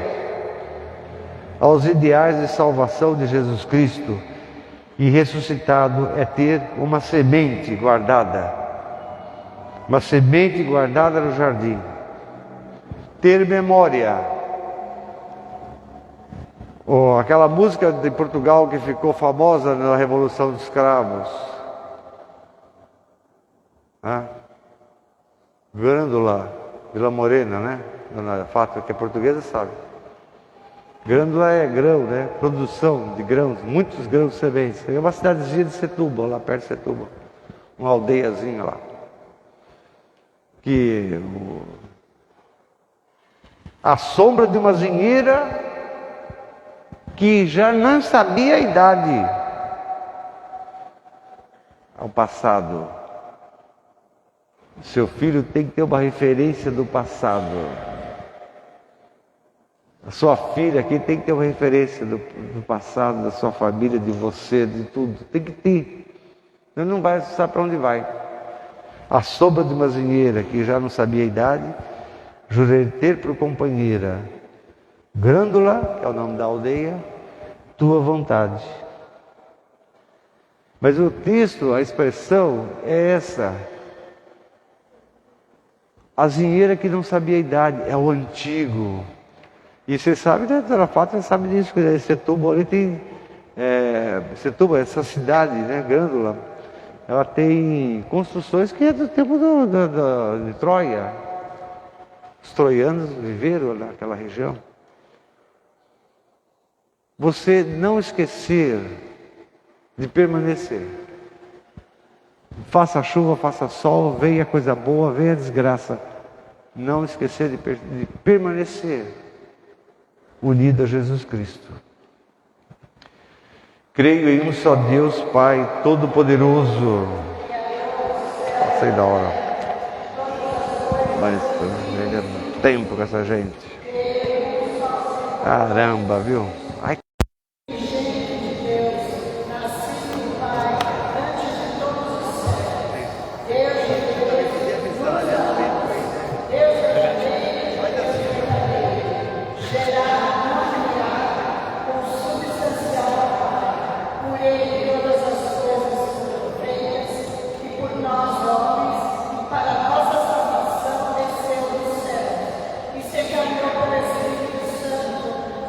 [SPEAKER 2] aos ideais de salvação de Jesus Cristo e ressuscitado é ter uma semente guardada. Uma semente guardada no jardim. Ter memória. Aquela música de Portugal que ficou famosa na Revolução dos Cravos. Grândola, Vila Morena, né? Dona Fátima, que é portuguesa, sabe. Grândola é grão, né? Produção de grãos, muitos grãos sementes. É uma cidadezinha de Setúbal, lá perto de Setúbal. Uma aldeiazinha lá. Que a sombra de uma zinheira que já não sabia a idade ao passado. Seu filho tem que ter uma referência do passado. A sua filha aqui tem que ter uma referência do passado, da sua família, de você, de tudo. Tem que ter. Ele não vai saber para onde vai. A sombra de uma zinheira que já não sabia a idade, jurei ter por companheira. Grândola, que é o nome da aldeia, tua vontade. Mas o texto, a expressão é essa. A zinheira que não sabia a idade, é o antigo. E você sabe, né, Dona Fátima sabe disso, que Setúbal ali tem... Setúbal, essa cidade, né, Grândola, ela tem construções que é do tempo de Troia. Os troianos viveram naquela região. Você não esquecer de permanecer. Faça chuva, faça sol, venha coisa boa, venha desgraça. Não esquecer de permanecer unido a Jesus Cristo. Creio em um só Deus, Pai Todo-Poderoso. Passei da hora. Mas ele é tempo com essa gente. Caramba, viu? Ai.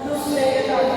[SPEAKER 5] Nos meio da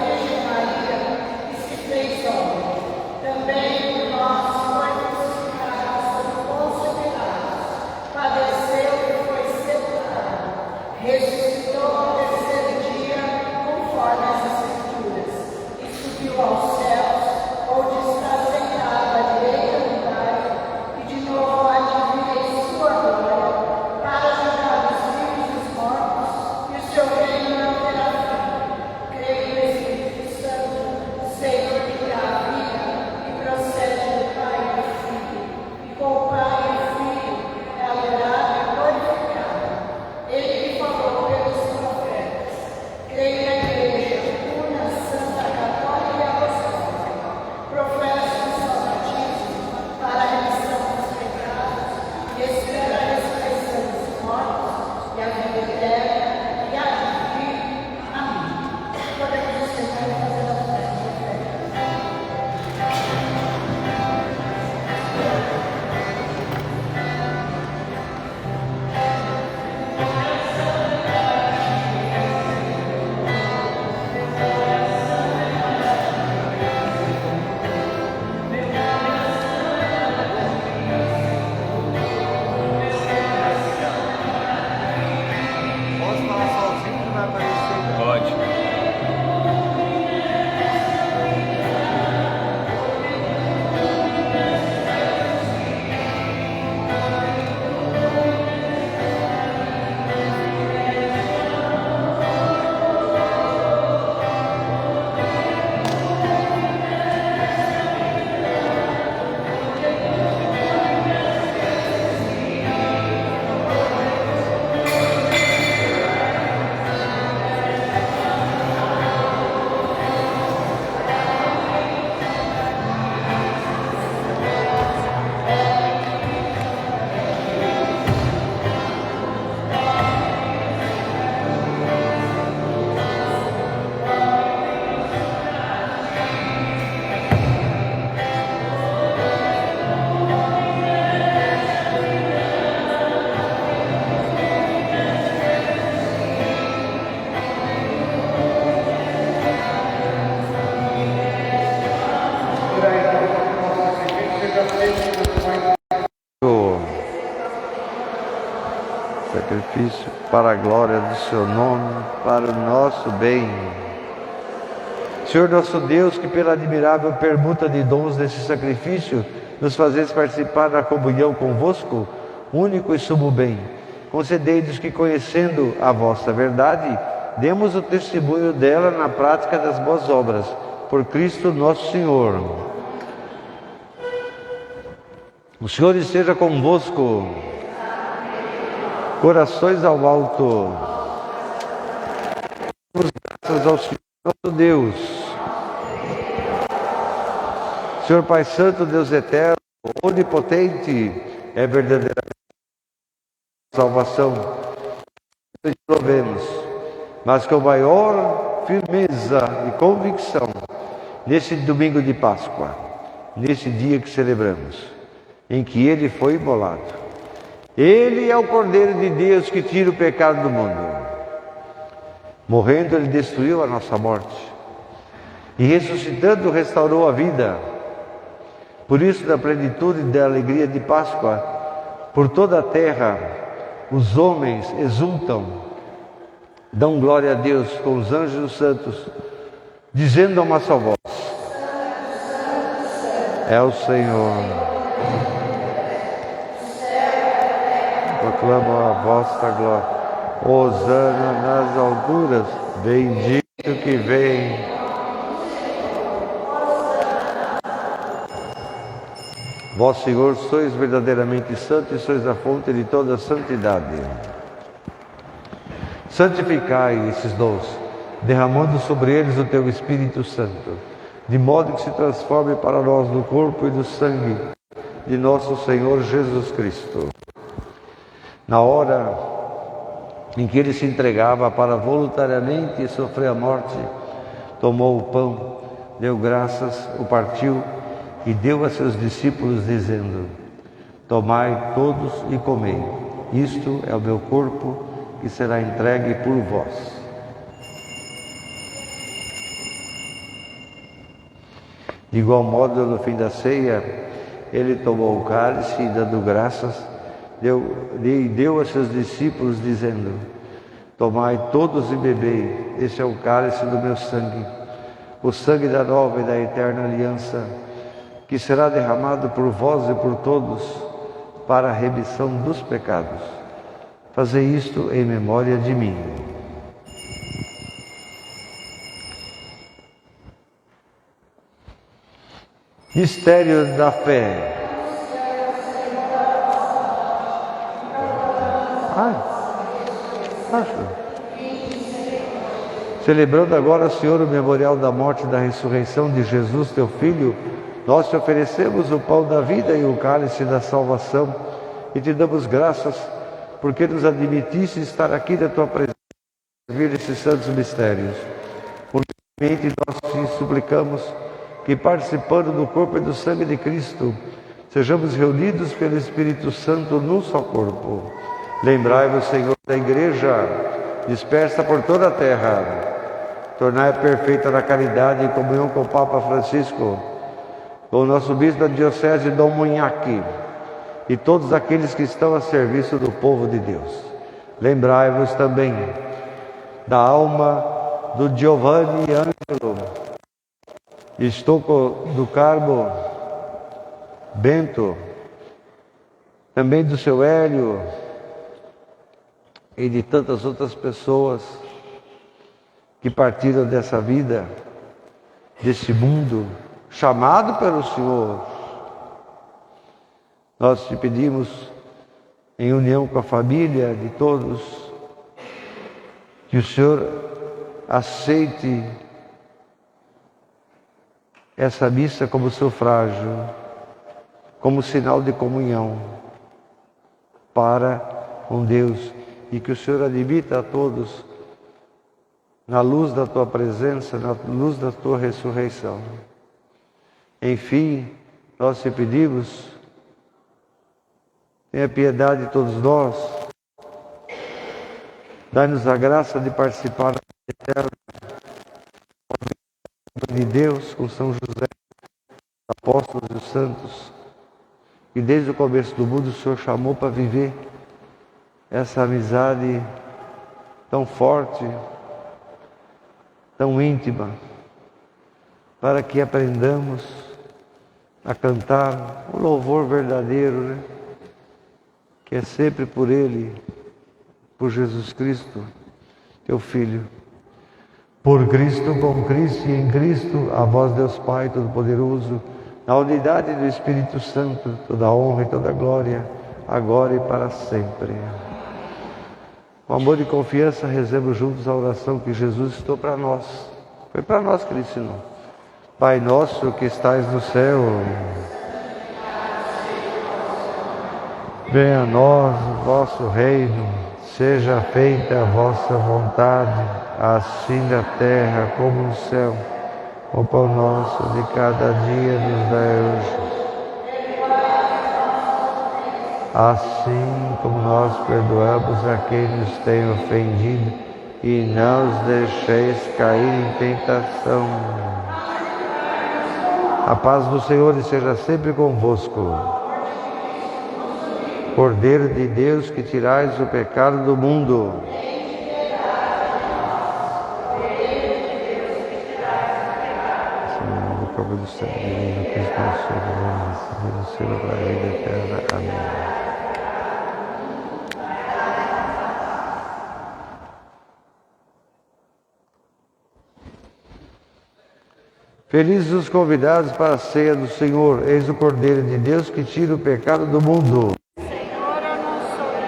[SPEAKER 2] sacrifício para a glória do seu nome, para o nosso bem. Senhor nosso Deus, que pela admirável permuta de dons desse sacrifício nos fazeis participar da comunhão convosco, único e sumo bem, concedei-nos que, conhecendo a vossa verdade, demos o testemunho dela na prática das boas obras, por Cristo nosso Senhor. O Senhor esteja convosco. Corações ao alto. Graças ao Senhor nosso Deus. Senhor Pai Santo, Deus eterno, onipotente, é verdadeiramente salvação. Te louvemos, mas com maior firmeza e convicção, nesse domingo de Páscoa, nesse dia que celebramos, em que Ele foi imolado. Ele é o Cordeiro de Deus que tira o pecado do mundo. Morrendo, Ele destruiu a nossa morte. E ressuscitando, restaurou a vida. Por isso, na plenitude da alegria de Páscoa, por toda a terra, os homens exultam, dão glória a Deus com os anjos santos, dizendo a uma só voz: é o Senhor. Proclamam a vossa glória. Hosana nas alturas, bendito que vem. Vós, Senhor, sois verdadeiramente santo e sois a fonte de toda a santidade. Santificai esses dons, derramando sobre eles o teu Espírito Santo, de modo que se transforme para nós no corpo e no sangue de nosso Senhor Jesus Cristo. Na hora em que ele se entregava para voluntariamente sofrer a morte, tomou o pão, deu graças, o partiu e deu a seus discípulos, dizendo: tomai todos e comei, isto é o meu corpo que será entregue por vós. De igual modo, no fim da ceia, ele tomou o cálice e, dando graças, deu a seus discípulos, dizendo: tomai todos e bebei, este é o cálice do meu sangue, o sangue da nova e da eterna aliança, que será derramado por vós e por todos para a remissão dos pecados. Fazei isto em memória de mim. Mistério da fé. Celebrando agora, Senhor, o memorial da morte e da ressurreição de Jesus, teu Filho, nós te oferecemos o pão da vida e o cálice da salvação e te damos graças porque nos admitiste estar aqui na tua presença e servir esses santos mistérios. Humildemente nós te suplicamos que, participando do corpo e do sangue de Cristo, sejamos reunidos pelo Espírito Santo num só corpo. Lembrai-vos, Senhor, da Igreja dispersa por toda a terra. Tornai perfeita na caridade em comunhão com o Papa Francisco, com o nosso bispo da Diocese Dom Munhaque e todos aqueles que estão a serviço do povo de Deus. Lembrai-vos também da alma do Giovanni Ângelo, Estocco do Carmo Bento, também do seu Hélio e de tantas outras pessoas que partiram dessa vida, desse mundo, chamado pelo Senhor. Nós te pedimos, em união com a família de todos, que o Senhor aceite essa missa como sufrágio, como sinal de comunhão para com Deus, e que o Senhor admita a todos na luz da tua presença, na luz da tua ressurreição. Enfim, nós te pedimos, tenha piedade de todos nós, dai-nos a graça de participar da eterna de Deus com São José, apóstolos e os santos, que desde o começo do mundo o Senhor chamou para viver essa amizade tão forte, tão íntima, para que aprendamos a cantar o louvor verdadeiro, né? Que é sempre por Ele, por Jesus Cristo, Teu Filho. Por Cristo, com Cristo e em Cristo, a vós, Deus Pai Todo-Poderoso, na unidade do Espírito Santo, toda honra e toda glória, agora e para sempre. Com amor e confiança, rezemos juntos a oração que Jesus ensinou para nós. Foi para nós que Ele ensinou. Pai nosso que estais no céu, venha a nós o vosso reino, seja feita a vossa vontade, assim na terra como no céu. O pão nosso de cada dia nos dai hoje. Assim como nós perdoamos a quem nos tem ofendido, e não os deixeis cair em tentação. A paz do Senhor esteja sempre convosco. Cordeiro de Deus, que tirais o pecado do mundo. Senhor, do próprio do céu, divino Cristo, nosso Senhor, no céu para a vida eterna. Amém. Felizes os convidados para a ceia do Senhor. Eis o Cordeiro de Deus que tira o pecado do mundo.
[SPEAKER 1] Senhor, eu não sou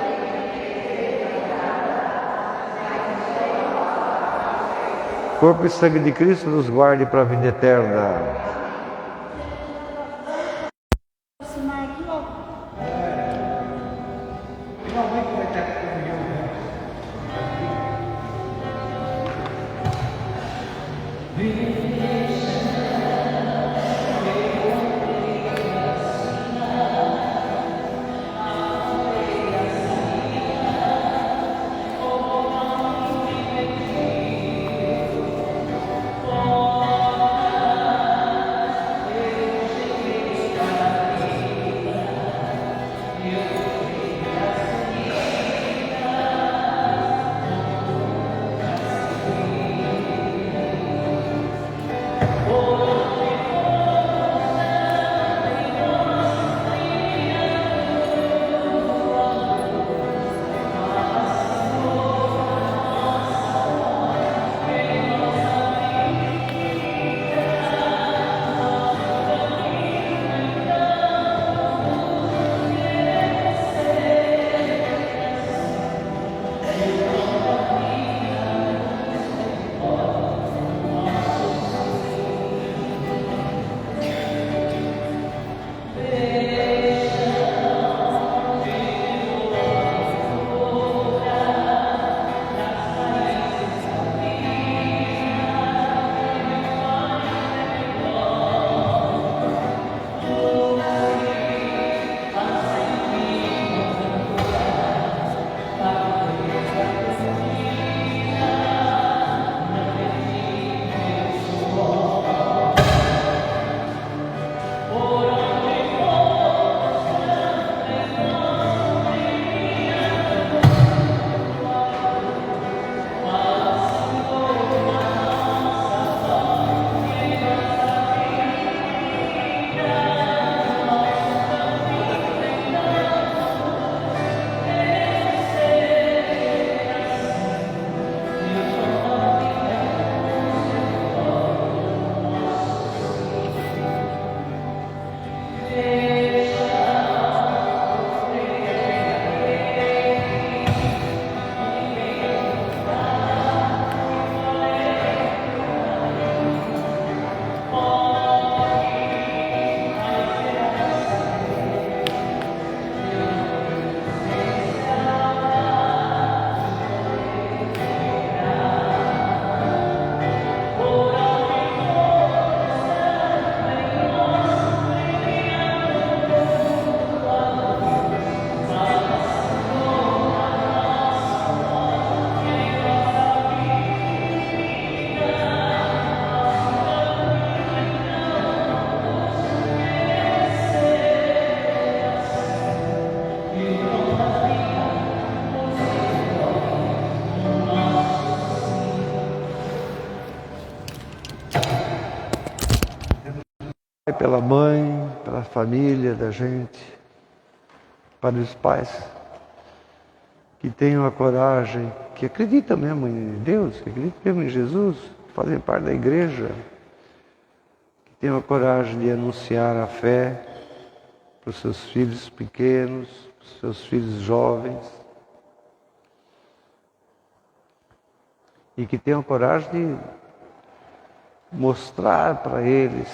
[SPEAKER 2] Corpo e sangue de Cristo nos guarde para a vida eterna. pela mãe, pela família da gente, para os pais que tenham a coragem, que acreditam mesmo em Deus, que acreditam mesmo em Jesus, que fazem parte da igreja, que tenham a coragem de anunciar a fé para os seus filhos pequenos, para os seus filhos jovens, e que tenham a coragem de mostrar para eles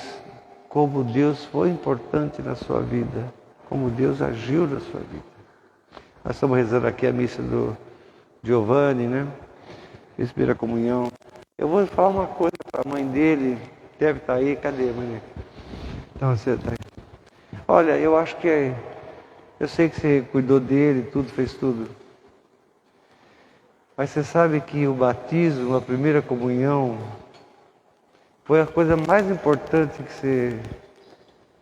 [SPEAKER 2] como Deus foi importante na sua vida, como Deus agiu na sua vida. Nós estamos rezando aqui a missa do Giovanni, né? Fez primeira comunhão. Eu vou falar uma coisa para a mãe dele, deve estar aí, cadê, mãe? Então você está aí. Olha, eu acho que eu sei que você cuidou dele, tudo, fez tudo. Mas você sabe que o batismo, a primeira comunhão, foi a coisa mais importante que você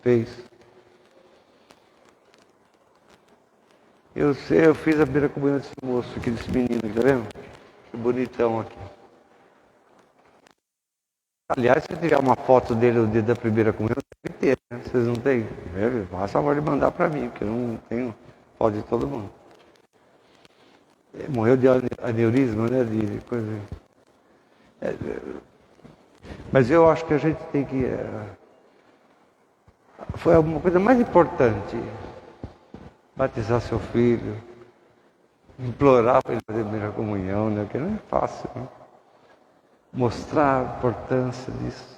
[SPEAKER 2] fez. Eu sei, eu fiz a primeira comunhão desse moço aqui, desse menino, tá vendo? Que bonitão aqui. Aliás, se tiver uma foto dele no dia da primeira comunhão, deve ter, né? Vocês não têm? Faça favor de mandar para mim, porque eu não tenho foto de todo mundo. Morreu de aneurisma, né? De coisa. Mas eu acho que a gente tem que. Foi uma coisa mais importante. Batizar seu filho, implorar para ele fazer a primeira comunhão, né? Porque não é fácil, né? Mostrar a importância disso.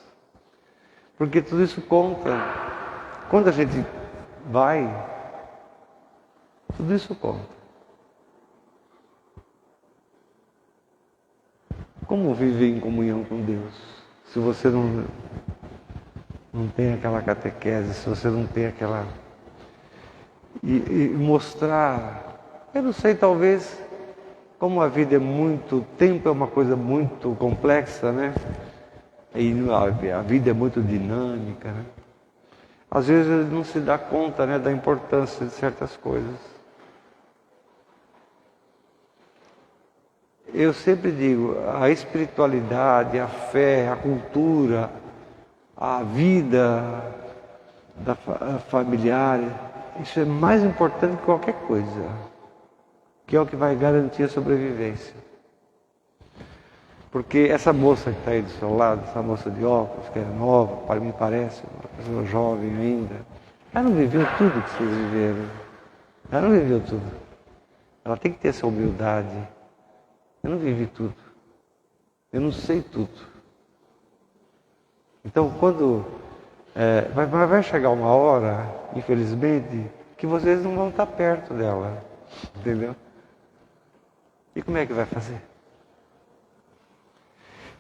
[SPEAKER 2] Porque tudo isso conta. Quando a gente vai, tudo isso conta. Como viver em comunhão com Deus? Se você não tem aquela catequese, se você não tem aquela... E mostrar, eu não sei, talvez, como a vida é muito, o tempo é uma coisa muito complexa, né? E a vida é muito dinâmica, né? Às vezes ele não se dá conta, né, da importância de certas coisas. Eu sempre digo, a espiritualidade, a fé, a cultura, a vida familiar, isso é mais importante que qualquer coisa, que é o que vai garantir a sobrevivência. Porque essa moça que está aí do seu lado, essa moça de óculos, que é nova, para mim parece, uma pessoa jovem ainda, ela não viveu tudo que vocês viveram. Ela não viveu tudo. Ela tem que ter essa humildade. Eu não vivi tudo. Eu não sei tudo. Então, quando... vai chegar uma hora, infelizmente, que vocês não vão estar perto dela. Entendeu? E como é que vai fazer?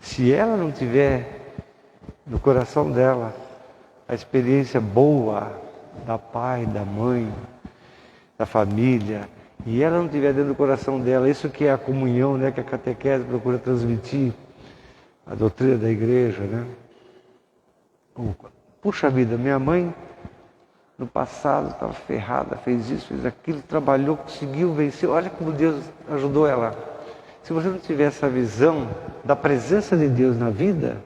[SPEAKER 2] Se ela não tiver no coração dela a experiência boa da pai, da mãe, da família, e ela não tiver dentro do coração dela isso que é a comunhão, né, que a catequese procura transmitir, a doutrina da igreja, né? Puxa vida, minha mãe no passado estava ferrada, fez isso, fez aquilo, trabalhou, conseguiu vencer, olha como Deus ajudou ela. Se você não tiver essa visão da presença de Deus na vida,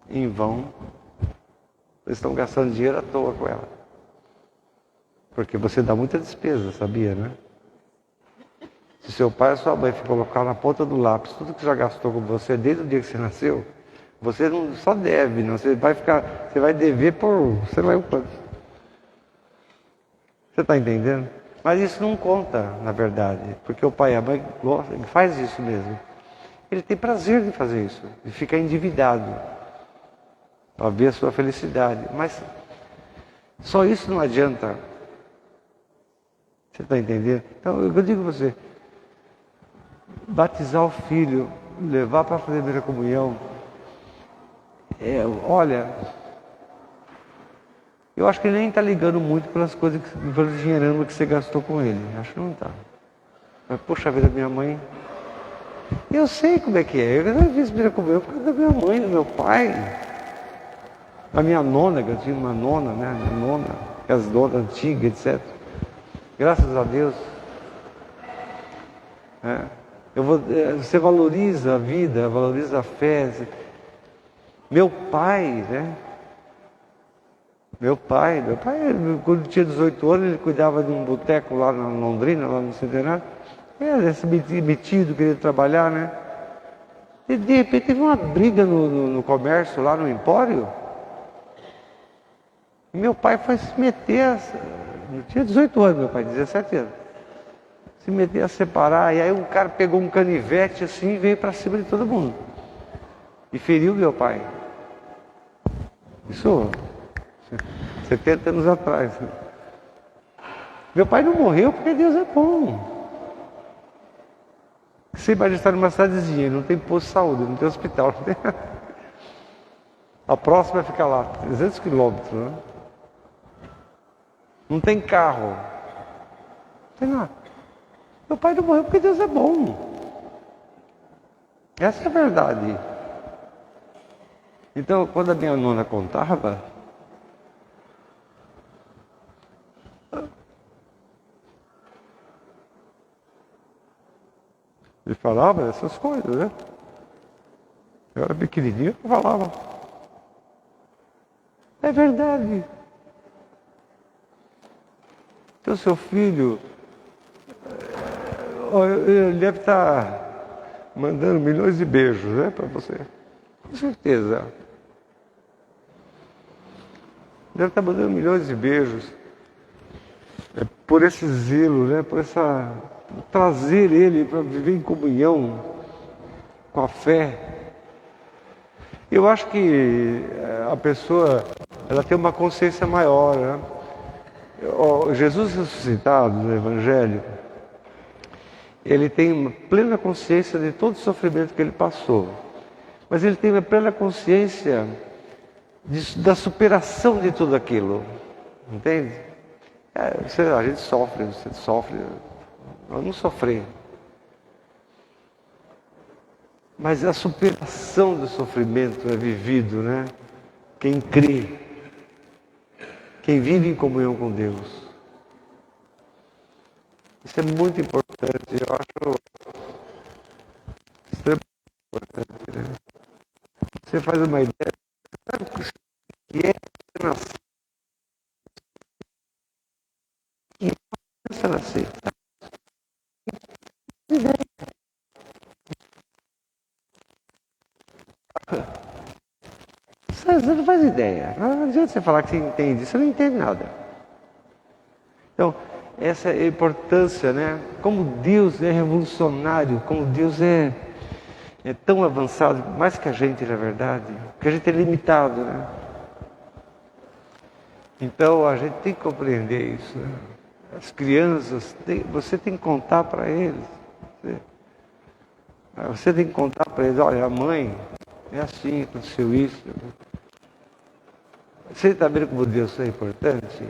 [SPEAKER 2] em vão, vocês estão gastando dinheiro à toa com ela. Porque você dá muita despesa, sabia, né? Se seu pai ou sua mãe colocar na ponta do lápis tudo que já gastou com você desde o dia que você nasceu, você não só deve, não, você vai dever por sei lá o quanto. Você está entendendo? Mas isso não conta, na verdade, porque o pai e a mãe gostam, ele faz isso mesmo. Ele tem prazer de fazer isso, de ficar endividado para ver a sua felicidade. Mas só isso não adianta. Você está entendendo? Então, eu digo a você, batizar o filho, levar para a primeira comunhão, olha, eu acho que ele nem está ligando muito pelas coisas, pelo dinheirão que você gastou com ele. Acho que não está. Mas, poxa vida, minha mãe, eu sei como é que é. Eu já fiz primeira comunhão por causa da minha mãe, do meu pai. A minha nona, que eu tinha uma nona, né? Minha nona, as donas antigas, etc. Graças a Deus. Você valoriza a vida, valoriza a fé. Meu pai, né? Meu pai, quando tinha 18 anos, ele cuidava de um boteco lá na Londrina, lá no Centenário. Era esse metido, queria trabalhar, né? E de repente teve uma briga no comércio, lá no Empório. E meu pai foi se meter, não tinha 18 anos, meu pai, 17 anos. Se meter a separar, e aí um cara pegou um canivete assim e veio para cima de todo mundo. E feriu meu pai. Isso 70 anos atrás. Meu pai não morreu porque Deus é bom. Você imagina estar numa cidadezinha, não tem posto de saúde, não tem hospital. Não tem... A próxima é ficar lá, 300 quilômetros, né? Não tem carro. Não tem nada. Meu pai não morreu porque Deus é bom. Essa é a verdade. Então, quando a minha nona contava, ele falava essas coisas, né? Eu era pequenininho, eu falava. É verdade. Então, seu filho, ele deve estar mandando milhões de beijos, né, para você. Com certeza. Deve estar mandando milhões de beijos. Por esse zelo, né, por trazer ele para viver em comunhão com a fé. Eu acho que a pessoa, ela tem uma consciência maior, né? Jesus ressuscitado no Evangelho, ele tem uma plena consciência de todo o sofrimento que ele passou. Mas ele tem uma plena consciência da superação de tudo aquilo. Entende? A gente sofre, você sofre, nós não sofremos. Mas a superação do sofrimento é vivido, né? Quem crê, quem vive em comunhão com Deus. Isso é muito importante, eu acho extremamente importante, né? Você faz uma ideia, sabe o que é nascer? E pensa nascer. Você não faz ideia. Não adianta você falar que você entende, você não entende nada. Então, essa é a importância, né? Como Deus é revolucionário, como Deus é tão avançado, mais que a gente, na verdade, porque a gente é limitado, né? Então, a gente tem que compreender isso, né? As crianças, você tem que contar para eles. Você tem que contar para eles, olha, a mãe é assim, aconteceu isso. Você está vendo como Deus é importante?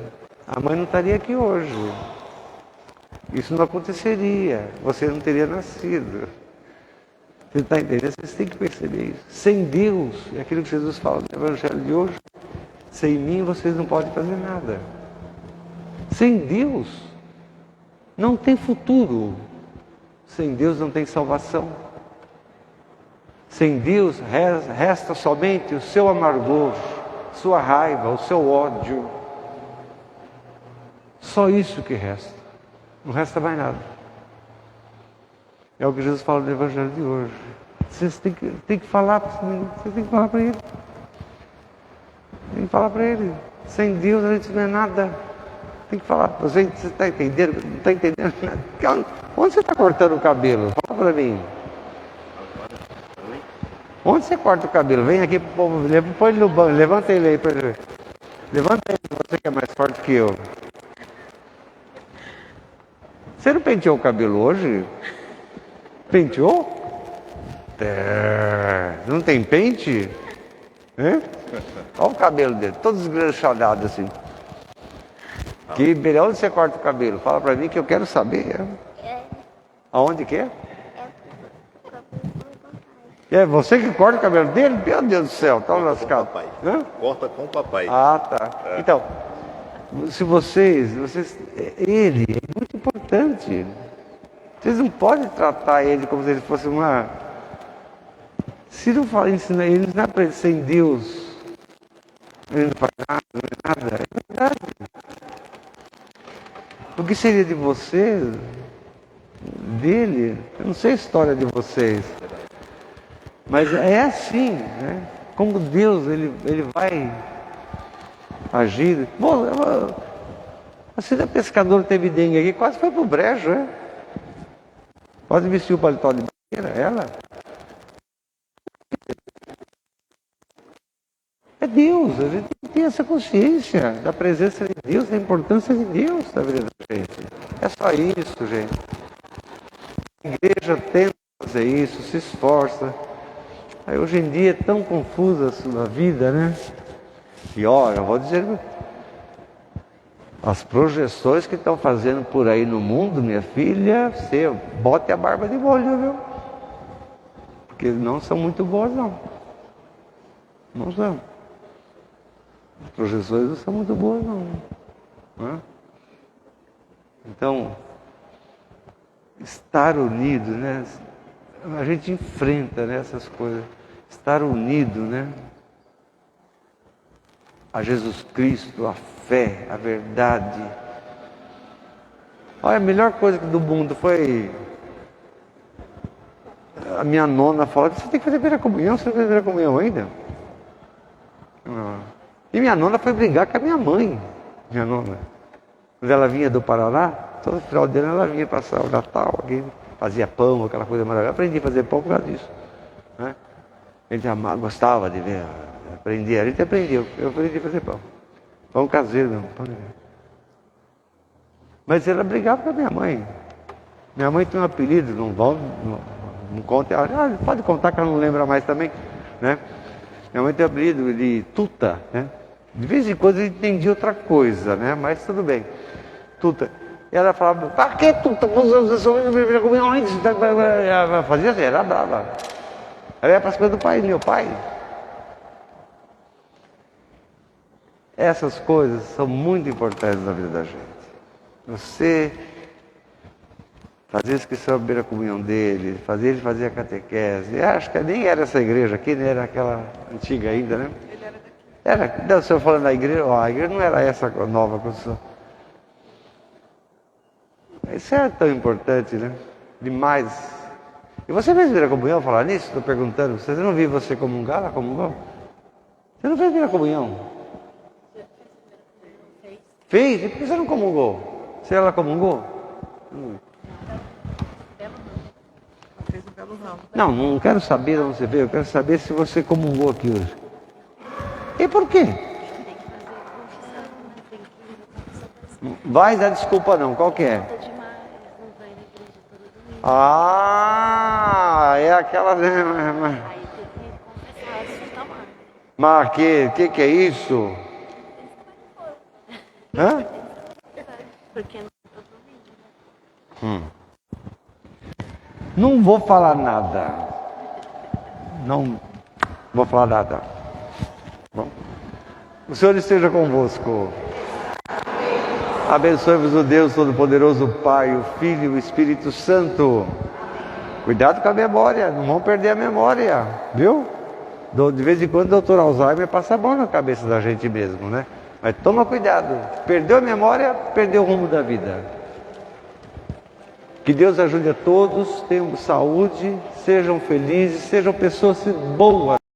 [SPEAKER 2] A mãe não estaria aqui hoje. Isso não aconteceria. Você não teria nascido. Você está entendendo? Você tem que perceber isso. Sem Deus, é aquilo que Jesus fala no Evangelho de hoje, sem mim vocês não podem fazer nada. Sem Deus, não tem futuro. Sem Deus não tem salvação. Sem Deus resta somente o seu amargor, sua raiva, o seu ódio. Só isso que resta. Não resta mais nada. É o que Jesus fala no Evangelho de hoje. Vocês têm que falar para esse menino, você tem que falar para ele. Tem que falar para ele. Sem Deus a gente não é nada. Tem que falar. Você está entendendo? Não está entendendo nada. Onde você está cortando o cabelo? Fala para mim. Onde você corta o cabelo? Vem aqui, põe ele no banco, levanta ele aí para ele. Levanta ele, você que é mais forte que eu. Você não penteou o cabelo hoje? Penteou? Não tem pente? Olha o cabelo dele, todo esgranchadado assim. Que beleza, onde você corta o cabelo? Fala para mim que eu quero saber. Aonde que é? É você que corta o cabelo dele? Meu Deus do céu, tá lascado.
[SPEAKER 5] Corta com o papai.
[SPEAKER 2] Ah, tá. Então, se ele é muito importante. Vocês não podem tratar ele como se ele fosse uma... Se não ensinar para ele sem Deus, ele não faz nada, não é nada. É verdade. O que seria de você, dele? Eu não sei a história de vocês. Mas é assim, né? Como Deus, ele vai agir. Bom, a Cida pescadora teve dengue aqui, quase foi pro brejo, né? Pode vestir o paletó de banheira, ela. É Deus, a gente tem que ter essa consciência da presença de Deus, da importância de Deus na vida da gente. É só isso, gente. A igreja tenta fazer isso, se esforça. Aí hoje em dia é tão confusa a sua vida, né? E olha, eu vou dizer, as projeções que estão fazendo por aí no mundo, minha filha, você bote a barba de molho, viu? Porque não são muito boas, não. Não são. As projeções não são muito boas, não. Não é? Então, estar unido, né? A gente enfrenta, né, essas coisas. Estar unido, né? A Jesus Cristo, a fé, a verdade. Olha, a melhor coisa do mundo foi a minha nona falar: você tem que fazer primeira comunhão, você não fez primeira comunhão ainda? E minha nona foi brigar com a minha mãe, minha nona. Quando ela vinha do Paraná, todo final de ano ela vinha passar o Natal aqui, fazia pão, aquela coisa maravilhosa. Eu aprendi a fazer pão por causa disso, né? A gente gostava de ver, aprendia, a gente aprendeu, eu aprendi a fazer pão. Pão caseiro, não. Pão... Mas ela brigava com a minha mãe. Minha mãe tem um apelido, não conta, pode contar que ela não lembra mais também, né? Minha mãe tem um apelido de Tuta, né? De vez em quando eu entendi outra coisa, né? Mas tudo bem. Tuta. E ela falava: pra que Tuta? Ela fazia assim, era brava. Ela ia para as coisas do pai, meu pai. Essas coisas são muito importantes na vida da gente. Você fazer inscrição à primeira comunhão dele, fazer ele fazer a catequese. Eu acho que nem era essa igreja aqui, nem era aquela antiga ainda, né? Ele era daqui. Era, o senhor falando da igreja, a igreja não era essa nova construção. Isso é tão importante, né? Demais. E você fez primeira comunhão, falar nisso? Estou perguntando. Você não viu você comungar? Ela comungou? Você não fez primeira comunhão? Fez? E por que você não comungou? Se ela comungou? Não quero saber onde você veio. Eu quero saber se você comungou aqui hoje. E por quê? Vai dar desculpa não. Qual que é? Ah, é aquela... Mas que é isso? Hã? Não vou falar nada. Não vou falar nada. Bom, o Senhor esteja convosco. Abençoe-vos o Deus Todo-Poderoso, o Pai, o Filho e o Espírito Santo. Cuidado com a memória, não vão perder a memória, viu? De vez em quando o doutor Alzheimer passa a mão na cabeça da gente mesmo, né? Mas toma cuidado, perdeu a memória, perdeu o rumo da vida. Que Deus ajude a todos, tenham saúde, sejam felizes, sejam pessoas boas.